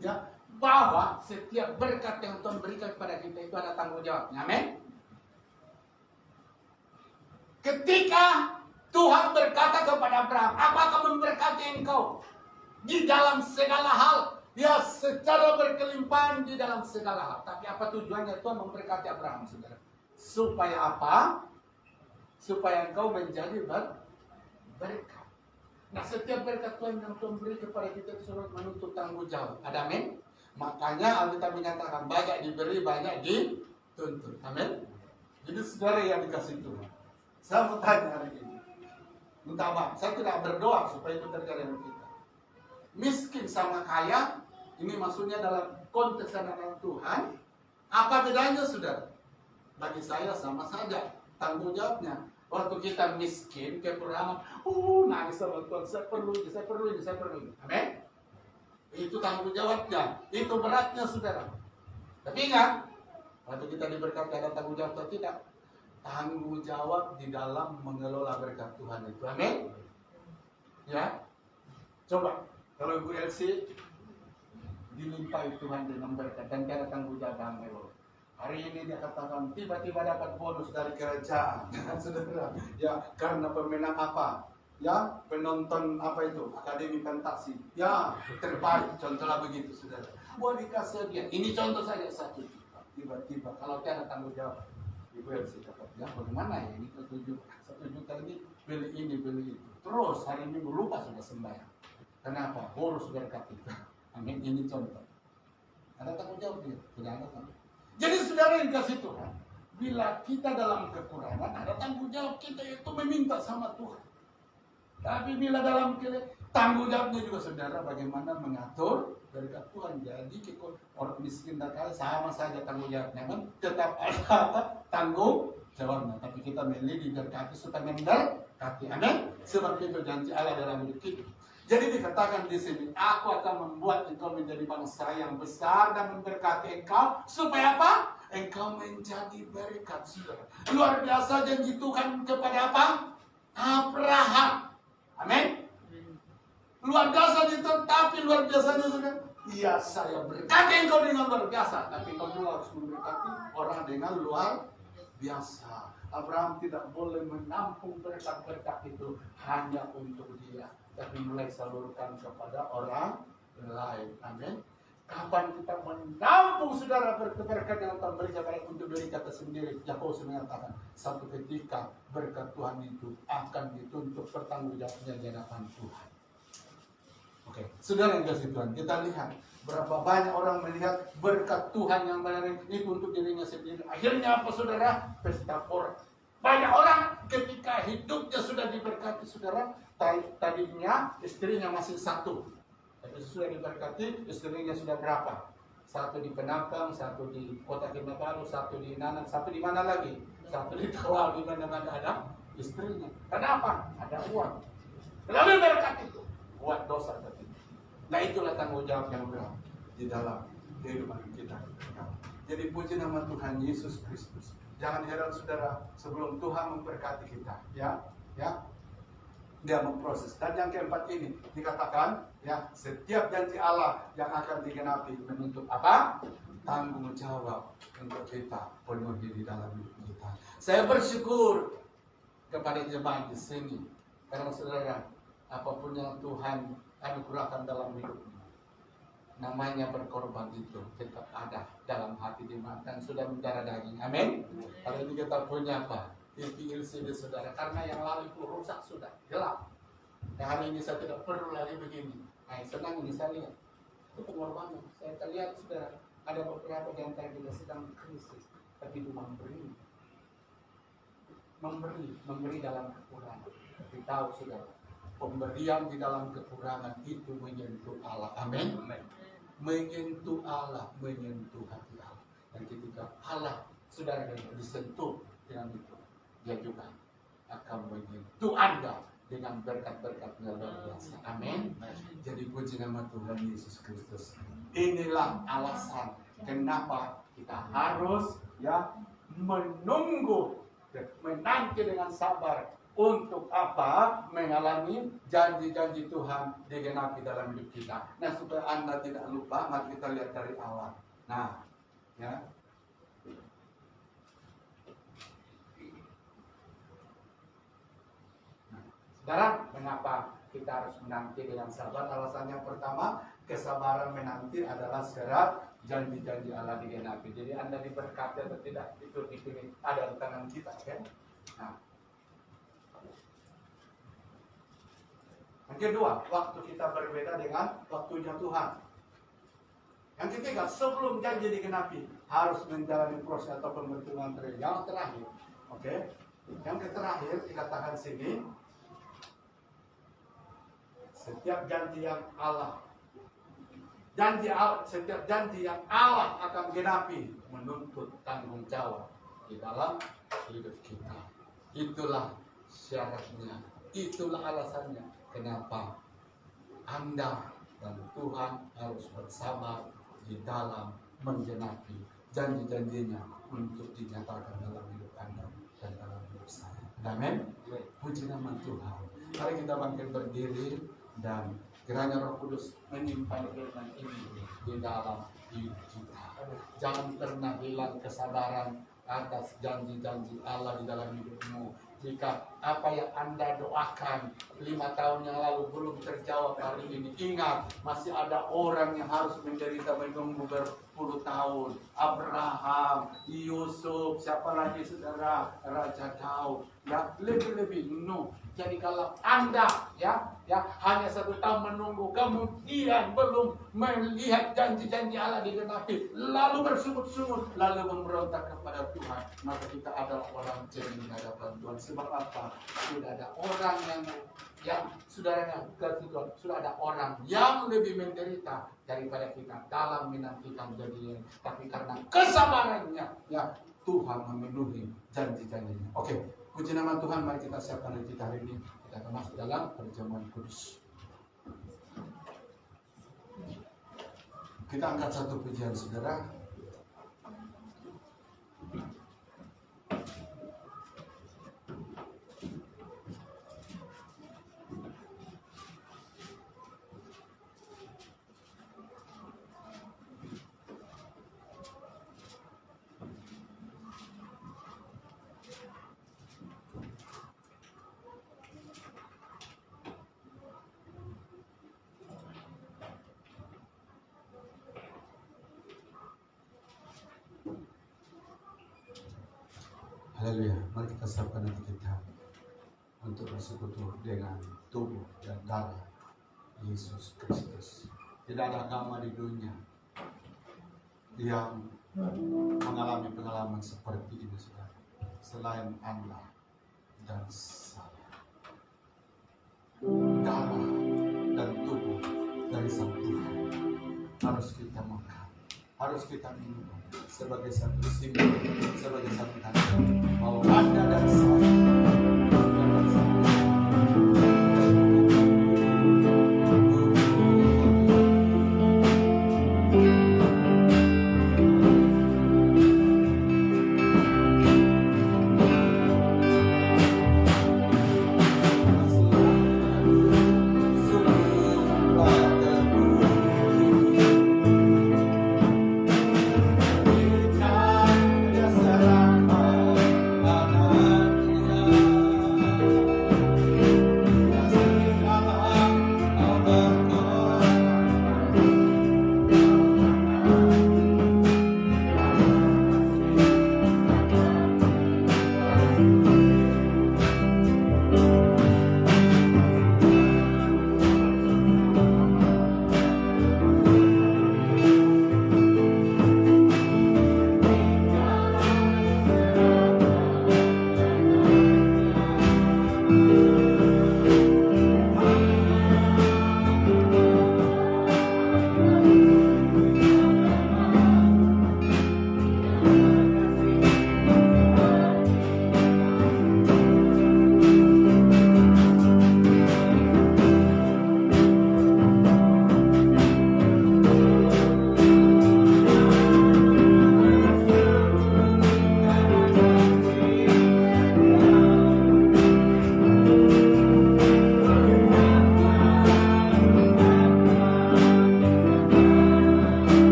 ya, bahwa setiap berkat yang Tuhan berikan kepada kita itu ada tanggung jawabnya. Amin. Ketika Tuhan berkata kepada Abraham, aku akan memberkati engkau di dalam segala hal. Ya, secara berkelimpahan di dalam segala hal. Tapi apa tujuannya Tuhan memberkati Abraham, saudara? Supaya apa? Supaya engkau menjadi berkat. Nah, setiap berkat Tuhan yang Tuhan beri kepada kita itu sudah menuntut tanggung jawab. Ada amin? Makanya Alkitab menyatakan banyak diberi, banyak dituntut. Amin? Jadi saudara yang dikasih Tuhan, saya mau tanya hari ini. Minta maaf, saya tidak berdoa supaya itu terjadi dengan kita. Miskin sama kaya, ini maksudnya dalam konteks dalam Tuhan. Apa bedanya, saudara? Bagi saya sama saja tanggung jawabnya. Waktu kita miskin, kekurangan, nangis sama Tuhan, saya perlu ini. Amin? Itu tanggung jawabnya, itu beratnya, saudara. Tapi ingat, waktu kita diberkati ada tanggung jawab atau tidak? Tanggung jawab di dalam mengelola berkat Tuhan itu. Amin? Ya? Coba, kalau Ibu Elsie dilimpahi Tuhan dengan berkat dan dia ada tanggung jawab dalam mengelola. Hari ini dia katakan tiba-tiba dapat bonus dari kerajaan, saudara. Ya, karena pemenang apa? Ya, penonton apa itu? Akademi Pentasih. Ya, terbaik. Contohnya begitu, saudara. Wah, dikasih dia. Ini contoh saja satu. Tiba-tiba kalau dia ada tanggung jawab. Ibu Elsie dapat, ya bagaimana ya ini 1 juta ini beli ini beli itu. Terus hari Minggu lupa sudah sembahyang. Kenapa? Boros berkat itu. Amin. Ini contoh. Ada tanggung jawab dia? Tidak ada tanggung. Jadi saudara yang kasih Tuhan, bila kita dalam kekurangan, ada tanggung jawab kita itu meminta sama Tuhan. Tapi bila dalam tanggung jawabnya juga saudara bagaimana mengatur berkat Tuhan. Jadi orang miskin dan kaya sama saja tanggung jawabnya kan, tetap ada tanggung jawabnya. Tapi kita milih diberkati supaya memberkati. Amin. Sebab itu janji Allah dalam hidup kita. Jadi dikatakan di sini, aku akan membuat engkau menjadi bangsa yang besar dan memberkati engkau supaya apa? Engkau menjadi berkat, saudara. Luar biasa janji Tuhan kepada apa? Abraham. Amin. Luar biasa itu, tapi luar biasanya saudara. Iya, saya berkati engkau dengan luar biasa, tapi engkau juga harus memberkati orang dengan luar biasa. Abraham tidak boleh menampung berkat-berkat itu hanya untuk dia, tapi mulai salurkan kepada orang lain. Amin. Kapan kita menampung saudara berkat yang Tuhan berikan untuk diri kita sendiri? Yakobus mengatakan satu ketika berkat Tuhan itu akan dituntut pertanggungjawabannya di hadapan Tuhan. Oke, saudara yang kasih Tuhan, kita lihat berapa banyak orang melihat berkat Tuhan yang benar itu untuk dirinya sendiri. Akhirnya apa saudara? Pesta pora. Banyak orang ketika hidupnya sudah diberkati saudara, tadinya istrinya masih satu. Tapi sudah diberkati, istrinya sudah berapa? Satu di Penapang, satu di Kota Kinabalu, satu di Nanang, satu di mana lagi? Satu di Tawau, di mana-mana ada istrinya. Kenapa? Ada uang. Lalu berkat itu buat dosa tadi. Nah itulah tanggung jawab yang berat di dalam kehidupan kita. Jadi puji nama Tuhan Yesus Kristus. Jangan heran saudara sebelum Tuhan memberkati kita, ya. dia memproses. Dan yang keempat ini dikatakan ya, setiap janji Allah yang akan digenapi menuntut apa? Tanggung jawab untuk kita penuhi di dalam hidup kita. Saya bersyukur kepada jemaat di sini karena saudara, apapun yang Tuhan anugerahkan dalam hidupmu, namanya berkorban itu tetap ada dalam hati jemaat dan sudah mendarah daging. Amin. Hari ini kita punya apa? TV LCD saudara, karena yang lalu itu rusak sudah gelap. Dan hari ini saya tidak perlu lagi begini. Nah, senang ini saya lihat itu pengorbanan. Saya terlihat saudara, ada beberapa di antara kita sedang krisis, tapi itu memberi dalam kekurangan. Tapi tahu saudara, pemberian di dalam kekurangan itu menyentuh Allah. Amin. Menyentuh Allah, menyentuh hati Allah. Dan ketika Allah saudara disentuh dengan itu, dia juga akan menyentuh Anda dengan berkat-berkatnya luar biasa. Amin. Jadi puji nama Tuhan Yesus Kristus. Inilah alasan kenapa kita harus ya menunggu, menanti dengan sabar. Untuk apa? Mengalami janji-janji Tuhan digenapi dalam hidup kita. Nah, supaya Anda tidak lupa, mari kita lihat dari awal. Nah, ya. Saudara, mengapa kita harus menanti dengan sabar? Alasan yang pertama, kesabaran menanti adalah syarat janji-janji Allah digenapi. Jadi Anda diberkati atau tidak, itu dipilih ada di tangan kita, kan? Nah, yang kedua, waktu kita berbeda dengan waktunya Tuhan. Yang ketiga, sebelum janji digenapi, harus menjalani proses atau pembentukan terjadi. Yang terakhir, oke? Yang terakhir dikatakan sini, setiap janji yang setiap janji yang Allah akan genapi menuntut tanggung jawab di dalam hidup kita. Itulah syaratnya, itulah alasannya kenapa Anda dan Tuhan harus bersabar di dalam menggenapi janji-janjinya untuk dinyatakan dalam hidup Anda dan dalam hidup saya. Amin. Puji nama Tuhan. Mari kita bangkit berdiri dan kiranya Roh Kudus menyimpan firman ini di dalam hidup kita. Jangan pernah hilang kesabaran atas janji-janji Allah di dalam hidupmu. Jika apa yang Anda doakan 5 tahun yang lalu belum terjawab hari ini, ingat masih ada orang yang harus menderita menunggu berpuluh tahun. Abraham, Yusuf, siapa lagi saudara, Raja Daud, ya lebih-lebih no. Jadi kalau Anda ya hanya 1 tahun menunggu, kemudian belum melihat janji-janji Allah digenapi, lalu bersungut-sungut, lalu memberontak kepada Tuhan, maka kita adalah orang jeli di hadapan Tuhan. Sebab apa? Sudah ada orang yang saudaranya kasih Tuhan, sudah ada orang yang lebih menderita daripada kita dalam menantikan janjinya. Tapi karena kesabarannya, ya Tuhan memenuhi janji-janjinya. Oke. Puji nama Tuhan, mari kita siapkan hati kita hari ini. Kita akan masuk dalam perjamuan kudus. Kita angkat satu pujian saudara. Haleluya, mari kita siapkan hati kita untuk bersekutu dengan tubuh dan darah Yesus Kristus. Tidak ada agama di dunia yang mengalami pengalaman seperti ini, saudara, selain Allah dan saya. Darah dan tubuh dari Sang Tuhan harus kita makan, harus kita minum sebagai satu simbol, sebagai satu tanda bahwa Anda dan saya dapat satu.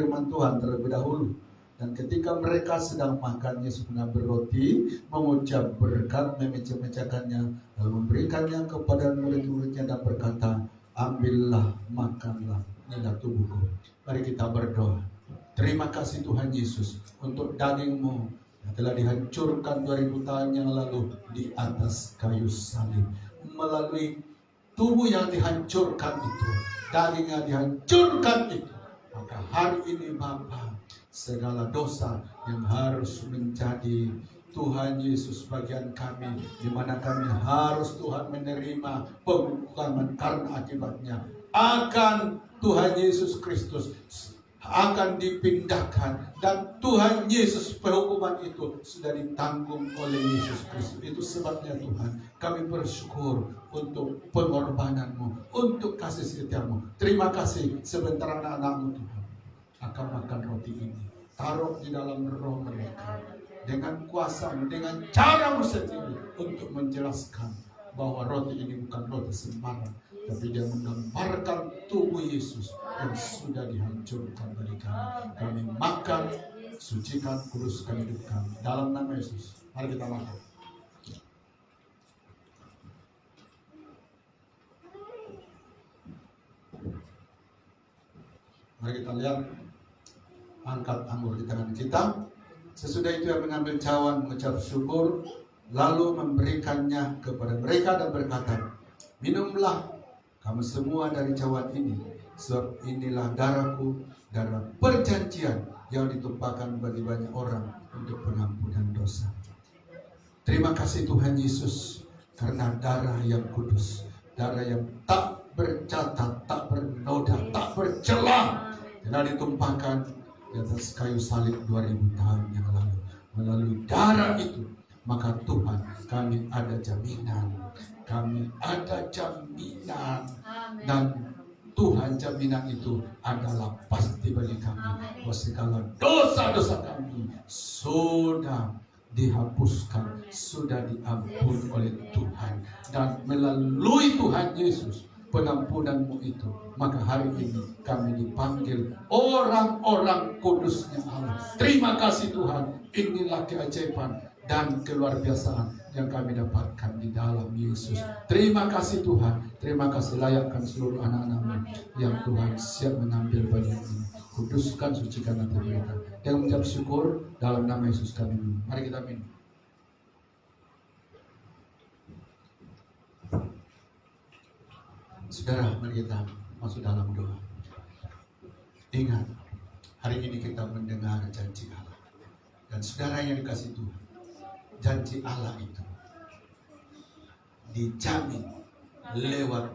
firman Tuhan terlebih dahulu. Dan ketika mereka sedang makan, Yesus mengambil roti, mengucap berkat, memecah-mecahkannya, lalu memberikannya kepada murid-muridnya dan berkata, ambillah, makanlah, inilah tubuhku. Mari kita berdoa. Terima kasih Tuhan Yesus untuk daging-Mu yang telah dihancurkan 2000 tahun yang lalu di atas kayu salib. Melalui tubuh yang dihancurkan itu, daging yang dihancurkan itu, maka hari ini Bapa, segala dosa yang harus menjadi Tuhan Yesus bagian kami, di mana kami harus Tuhan menerima penghukuman karena akibatnya akan Tuhan Yesus Kristus akan dipindahkan, dan Tuhan Yesus penghukuman itu sudah ditanggung oleh Yesus Kristus. Itu sebabnya Tuhan kami bersyukur untuk pengorbanan-Mu, untuk kasih setia-Mu. Terima kasih sebentar anak-anak-Mu Tuhan akan makan roti ini, taruh di dalam roh mereka dengan kuasa-Mu, dengan cara-Mu sendiri untuk menjelaskan bahwa roti ini bukan roti sembarang, tapi dia menggambarkan tubuh Yesus yang sudah dihancurkan bagi kami. Kami makan, sucikan, kuduskan hidup kami dalam nama Yesus. Mari kita makan. Mari kita lihat. Angkat anggur di tangan kita. Sesudah itu yang mengambil cawan, mengucap syukur, lalu memberikannya kepada mereka dan berkata, minumlah kamu semua dari cawan ini, sebab inilah darahku, darah perjanjian yang ditumpahkan bagi banyak orang untuk pengampunan dosa. Terima kasih Tuhan Yesus, karena darah yang kudus, darah yang tak bercatat, tak bernoda, tak bercelah, telah ditumpahkan di atas kayu salib 2000 tahun yang lalu. Melalui darah itu, maka Tuhan, kami ada jaminan. Kami ada jaminan. Dan Tuhan, jaminan itu adalah pasti bagi kami. Bahwa segala dosa-dosa kami sudah dihapuskan, sudah diampuni oleh Tuhan. Dan melalui Tuhan Yesus, pengampunan-Mu itu, maka hari ini kami dipanggil orang-orang kudusnya Allah. Terima kasih Tuhan, inilah keajaiban dan keluarbiasaan yang kami dapatkan di dalam Yesus. Terima kasih Tuhan, terima kasih, layakkan seluruh anak-anak-Mu yang Tuhan siap mengambil bagian ini. Kuduskan, sucikan hati mereka. Dengan mengucap syukur dalam nama Yesus kami minum. Mari kita minum. Saudara, mari kita masuk dalam doa. Ingat, hari ini kita mendengar janji Allah. Dan saudara yang dikasih Tuhan, janji Allah itu dijamin lewat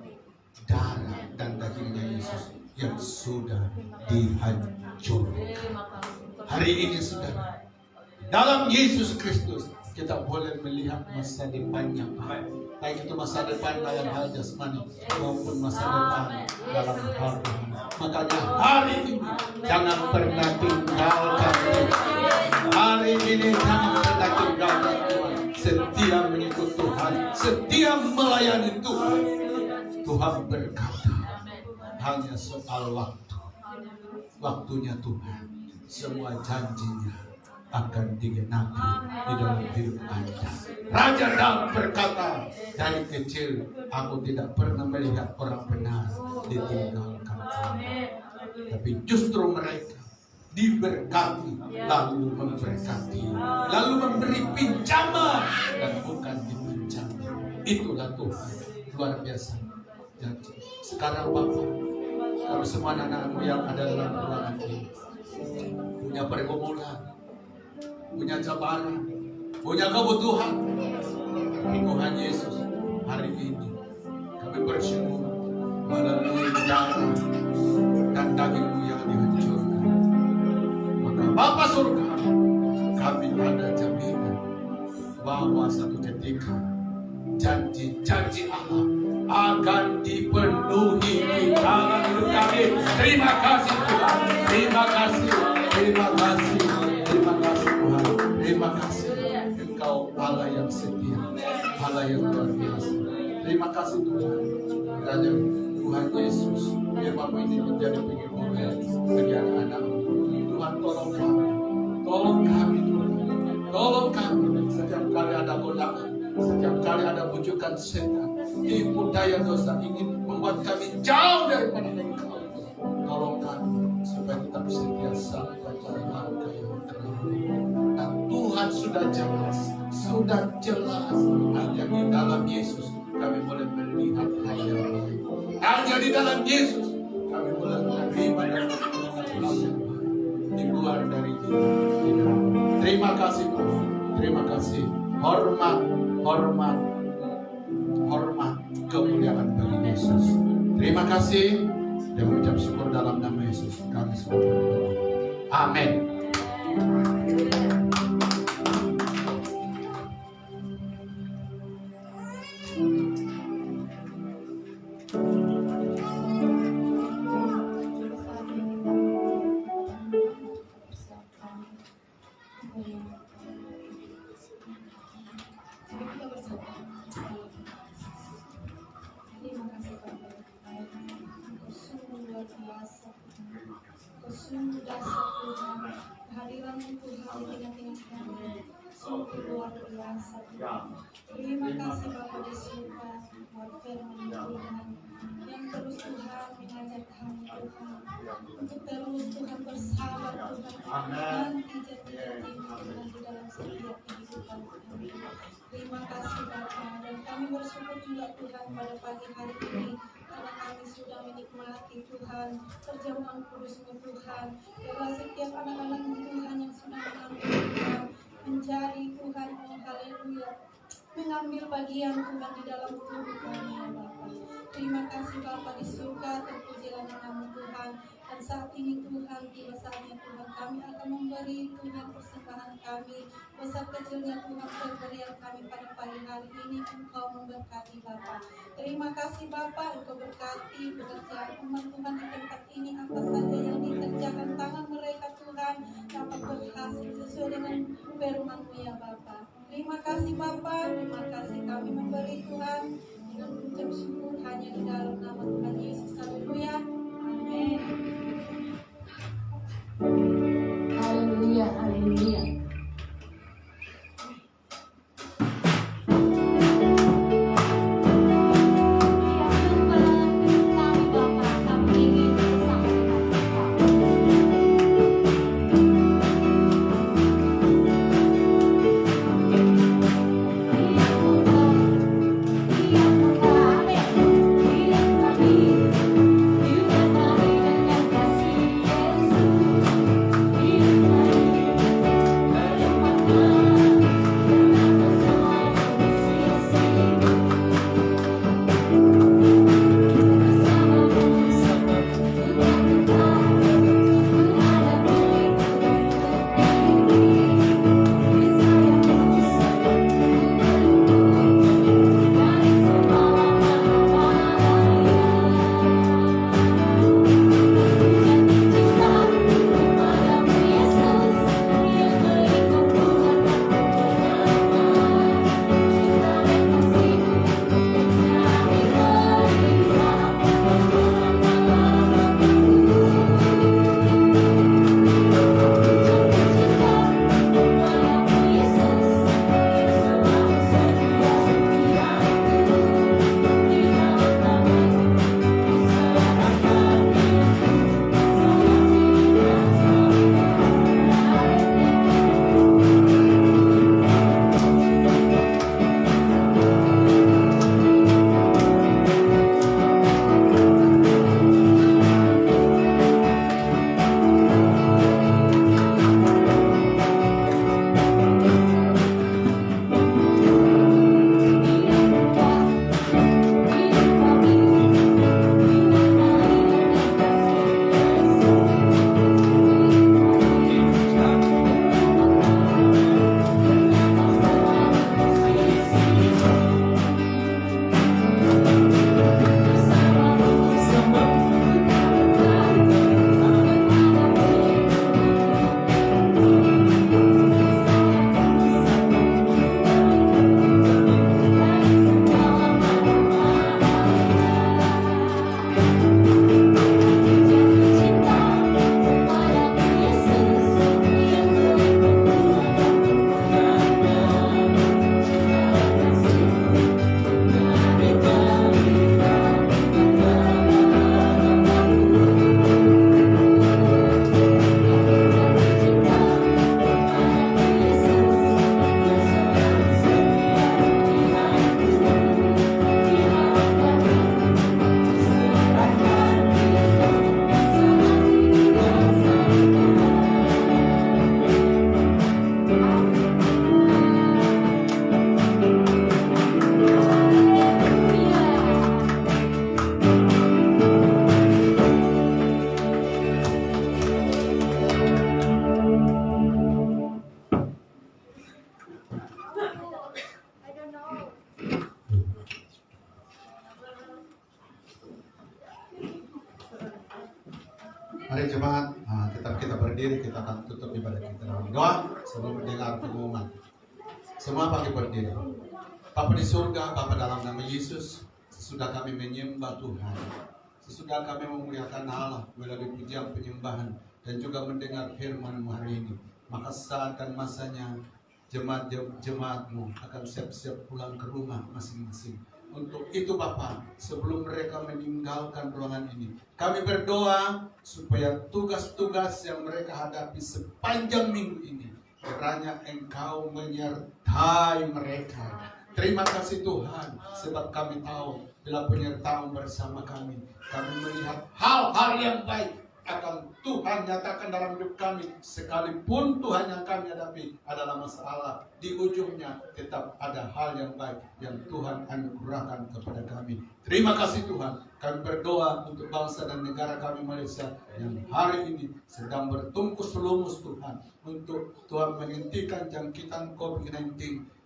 darah dan dagingnya Yesus yang sudah dihancurkan. Hari ini saudara, dalam Yesus Kristus kita boleh melihat masa depan yang baik. Baik itu masa depan dalam hal jasmani maupun masa depan dalam hal rohani. Makanya hari ini jangan pernah tinggalkan Tuhan. Hari ini jangan pernah tinggalkan Tuhan. Setia mengikut Tuhan, setia melayani Tuhan. Tuhan berkata, hanya soal waktu. Waktunya Tuhan, semua janjinya akan digenapi di dalam hidup Anda. Raja Daud berkata, dari kecil aku tidak pernah melihat orang benar ditinggalkan Allah. Tapi justru mereka diberkati, lalu memberkati, lalu memberi pinjaman dan bukan dipinjam. Itulah Tuhan, luar biasa. Jadi sekarang Bapak, kalau semua anak-anakmu yang ada dalam ruangan ini punya pergumulan, punya cabaran, punya kebutuhan, Tuhan Yesus hari ini kami bersyukur melalui darah dan daging-Mu yang dihancurkan, maka Bapa surga, kami ada jaminan bahwa satu ketika janji-janji Allah akan dipenuhi di dalam hidup kami. Terima kasih Tuhan, terima kasih, terima kasih, terima kasih Tuhan, terima kasih. Engkau Allah yang setia, Allah yang luar biasa. Terima kasih Tuhan. Kiranya Tuhan Yesus, firman-Mu ini menjadi penghiburan bagi anak-anak-Mu. tolong kami. Tolong kami Tuhan. Tolong kami. Setiap kali ada godaan, setiap kali ada bujukan setan, tipu daya dosa ingin membuat kami jauh daripada Engkau. Tolong kami supaya tetap setia sampai pada harga yang terakhir. Dan Tuhan sudah jelas hanya di dalam Yesus kami boleh melihat hal yang baik. Hanya di dalam Yesus kami boleh menerima dan melakukan hal yang baik. Di luar dari itu tidak. Terima kasih Tuhan. Terima kasih. Hormat kemuliaan bagi Yesus. Terima kasih dan mengucap syukur dalam nama Yesus kami semua berdoa. Amin. Sungguh dahsyat Tuhan, kehadiran-Mu Tuhan di tengah-tengah kami, sungguh luar biasa Tuhan. Terima kasih Bapa di surga buat firman Tuhan yang terus Tuhan mengajak kami Tuhan untuk terus Tuhan bersabar Tuhan nanti janji-janji Tuhan di dalam setiap kehidupan kami. Terima kasih Bapa, dan kami bersyukur juga Tuhan pada pagi hari ini karena kami sudah menikmati Tuhan perjamuan kudus-Mu Tuhan. Biarlah setiap anak-anak-Mu Tuhan yang sudah mengambil Tuhan menjadi Tuhan, oh haleluya, mengambil bagian Tuhan di dalam tubuh kami ya Bapa. Terima kasih Bapa di surga, terpujilah nama-Mu Tuhan. Dan saat ini Tuhan, tiba saatnya Tuhan kami akan memberi Tuhan persembahan kami. Besar kecilnya Tuhan pemberian kami pada pagi hari ini, Engkau memberkati Bapa. Terima kasih Bapa, Engkau berkati pekerjaan umat Tuhan di tempat ini. Apa saja yang dikerjakan tangan mereka Tuhan dapat berhasil sesuai dengan firman-Mu ya Bapa. Terima kasih Bapa, terima kasih kami memberi Tuhan dengan mengucap syukur hanya di dalam nama Tuhan Yesus. Haleluya. Amin. Haleluya, haleluya. Amin. Mari jemaat, tetap kita berdiri, kita akan tutup ibadah kita dalam doa sebelum mendengar pengumuman. Semua pakai berdiri. Bapa di surga, Bapa dalam nama Yesus, sesudah kami menyembah Tuhan, sesudah kami memuliakan Allah melalui pujian penyembahan dan juga mendengar firman-Mu hari ini, maka saat dan masanya jemaat-jemaat-Mu akan siap-siap pulang ke rumah masing-masing. Untuk itu Bapa, sebelum mereka meninggalkan ruangan ini, kami berdoa supaya tugas-tugas yang mereka hadapi sepanjang minggu ini, kiranya Engkau menyertai mereka. Terima kasih Tuhan, sebab kami tahu bila penyertaan bersama kami melihat hal-hal yang baik akan Tuhan nyatakan dalam hidup kami. Sekalipun Tuhan yang kami hadapi adalah masalah, di ujungnya tetap ada hal yang baik yang Tuhan anugerahkan kepada kami. Terima kasih Tuhan. Kami berdoa untuk bangsa dan negara kami Malaysia yang hari ini sedang bertungkus lumus Tuhan, untuk Tuhan menghentikan jangkitan COVID-19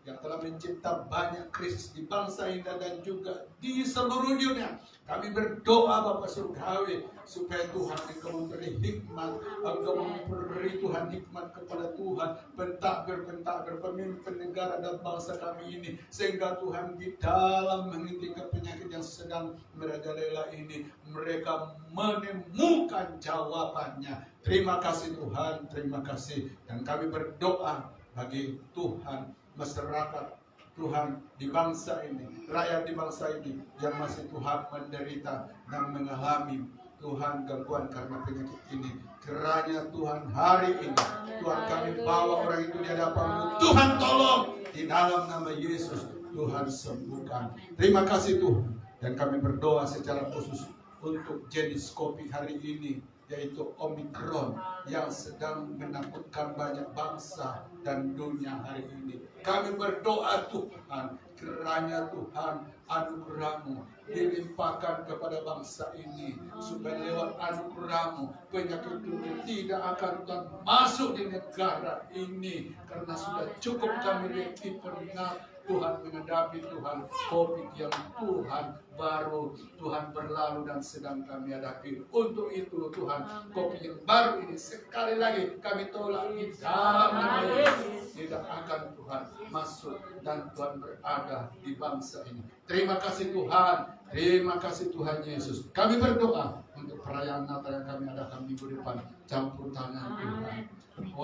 yang telah mencipta banyak krisis di bangsa Indah dan juga di seluruh dunia. Kami berdoa Bapa Surgawi supaya Tuhan Engkau memberi hikmat, Engkau memberi Tuhan hikmat kepada Tuhan pentadbir pemimpin negara dan bangsa kami ini, sehingga Tuhan di dalam menghentikan penyakit yang sedang merajalela ini mereka menemukan jawabannya. Terima kasih Tuhan, terima kasih. Dan kami berdoa bagi Tuhan masyarakat Tuhan di bangsa ini, rakyat di bangsa ini yang masih Tuhan menderita dan mengalami Tuhan gangguan karena penyakit ini. Kiranya Tuhan hari ini Tuhan kami bawa orang itu di hadapan-Mu. Tuhan tolong di dalam nama Yesus, Tuhan sembuhkan. Terima kasih Tuhan. Dan kami berdoa secara khusus untuk jenis COVID hari ini, yaitu Omikron yang sedang menakutkan banyak bangsa dan dunia hari ini. Kami berdoa Tuhan, kiranya Tuhan anugerah-Mu dilimpahkan kepada bangsa ini, supaya lewat anugerah-Mu penyakit itu tidak akan Tuhan masuk di negara ini, karena sudah cukup kami lihat pernah Tuhan menghadapi Tuhan COVID yang Tuhan baru Tuhan berlalu dan sedang kami hadapi. Untuk itu Tuhan, COVID yang baru ini sekali lagi kami tolak di dalam nama Yesus. Tidak akan Tuhan masuk dan Tuhan berada di bangsa ini. Terima kasih Tuhan, terima kasih Tuhan Yesus. Kami berdoa untuk perayaan Natal yang kami adakan minggu depan. Campur tangan Tuhan,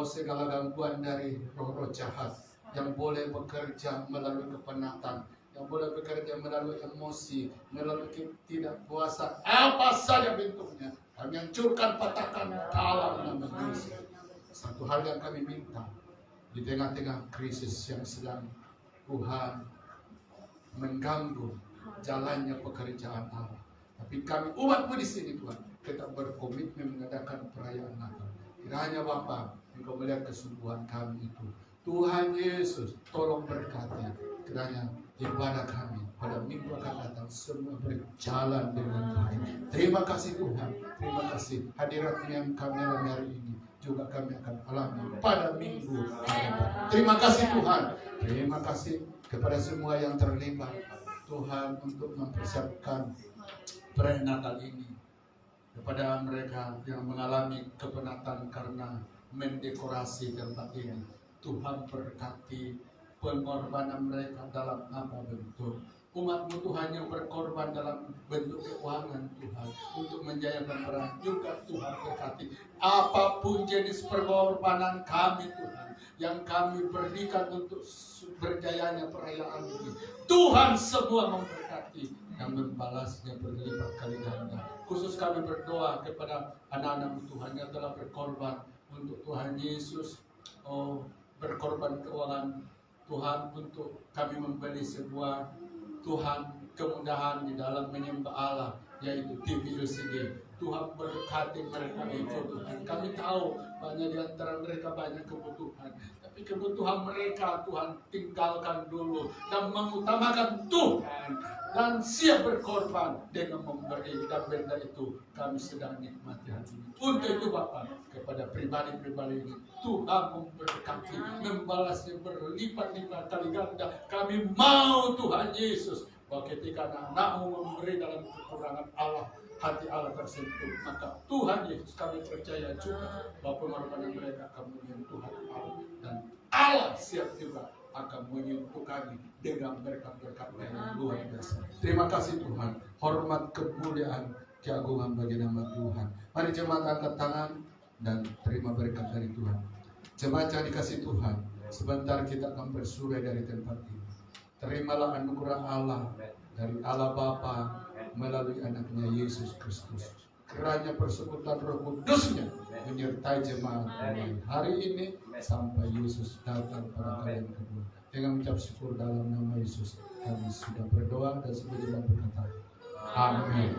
segala gangguan dari roh-roh jahat yang boleh bekerja melalui kepenatan, yang boleh bekerja melalui emosi, melalui ketidakpuasan, apa saja bentuknya, kami hancurkan, patahkan dalam nama Yesus. Satu hal yang kami minta, di tengah-tengah krisis yang sedang Tuhan mengganggu jalannya pekerjaan Allah, tapi kami umat-Mu di sini Tuhan tetap berkomitmen mengadakan perayaan Natal. Kiranya Bapa, Engkau melihat kesungguhan kami itu. Tuhan Yesus, tolong berkati kiranya ibadah kami pada minggu akan datang semua berjalan dengan baik. Terima kasih Tuhan, terima kasih hadirat yang kami alami hari ini juga kami akan alami pada minggu hadapan. Terima kasih Tuhan, terima kasih kepada semua yang terlibat Tuhan untuk mempersiapkan perayaan Natal ini. Kepada mereka yang mengalami kepenatan karena mendekorasi tempat ini, Tuhan berkati pengorbanan mereka dalam apa bentuk. Umat-Mu Tuhan yang berkorban dalam bentuk keuangan Tuhan untuk menjayakan perang juga Tuhan berkati. Apapun jenis pengorbanan kami Tuhan yang kami berikan untuk berjayanya perayaan ini, Tuhan semua memberkati dan membalasnya berlipat kali ganda. Khusus kami berdoa kepada anak-anak Tuhan yang telah berkorban untuk Tuhan Yesus, berkorban keuangan Tuhan untuk kami membeli sebuah Tuhan kemudahan di dalam menyembah Allah, yaitu TV LCD. Tuhan berkati mereka itu Tuhan. Kami tahu banyak di antara mereka banyak kebutuhan, tapi kebutuhan mereka Tuhan tinggalkan dulu dan mengutamakan Tuhan dan siap berkorban dengan memberi, dan benda itu kami sedang nikmati hari ini. Untuk itu Bapak, kepada pribadi-pribadi ini Tuhan memberkati, membalasnya berlipat-lipat kali ganda. Kami mau Tuhan Yesus, bahwa ketika anak-Mu memberi dalam kekurangan Allah, hati Allah tersentuh, maka Tuhan Yesus kami percaya juga bahwa pengorbanan mereka akan menyentuh hati Allah, dan Allah siap juga akan menyentuh kami dengan berkat-berkat yang luar biasa. Terima kasih Tuhan, hormat, kemuliaan, keagungan bagi nama Tuhan. Mari jemaat angkat tangan dan terima berkat dari Tuhan. Jemaat yang dikasih Tuhan, sebentar kita akan bersurai dari tempat ini. Terimalah anugerah Allah dari Allah Bapa melalui anaknya Yesus Kristus. Kiranya persekutuan Roh Kudusnya menyertai jemaat mulai hari ini sampai Yesus datang pada kali yang kedua. Dengan mengucap syukur dalam nama Yesus, kami sudah berdoa dan semuanya berkata, Amin.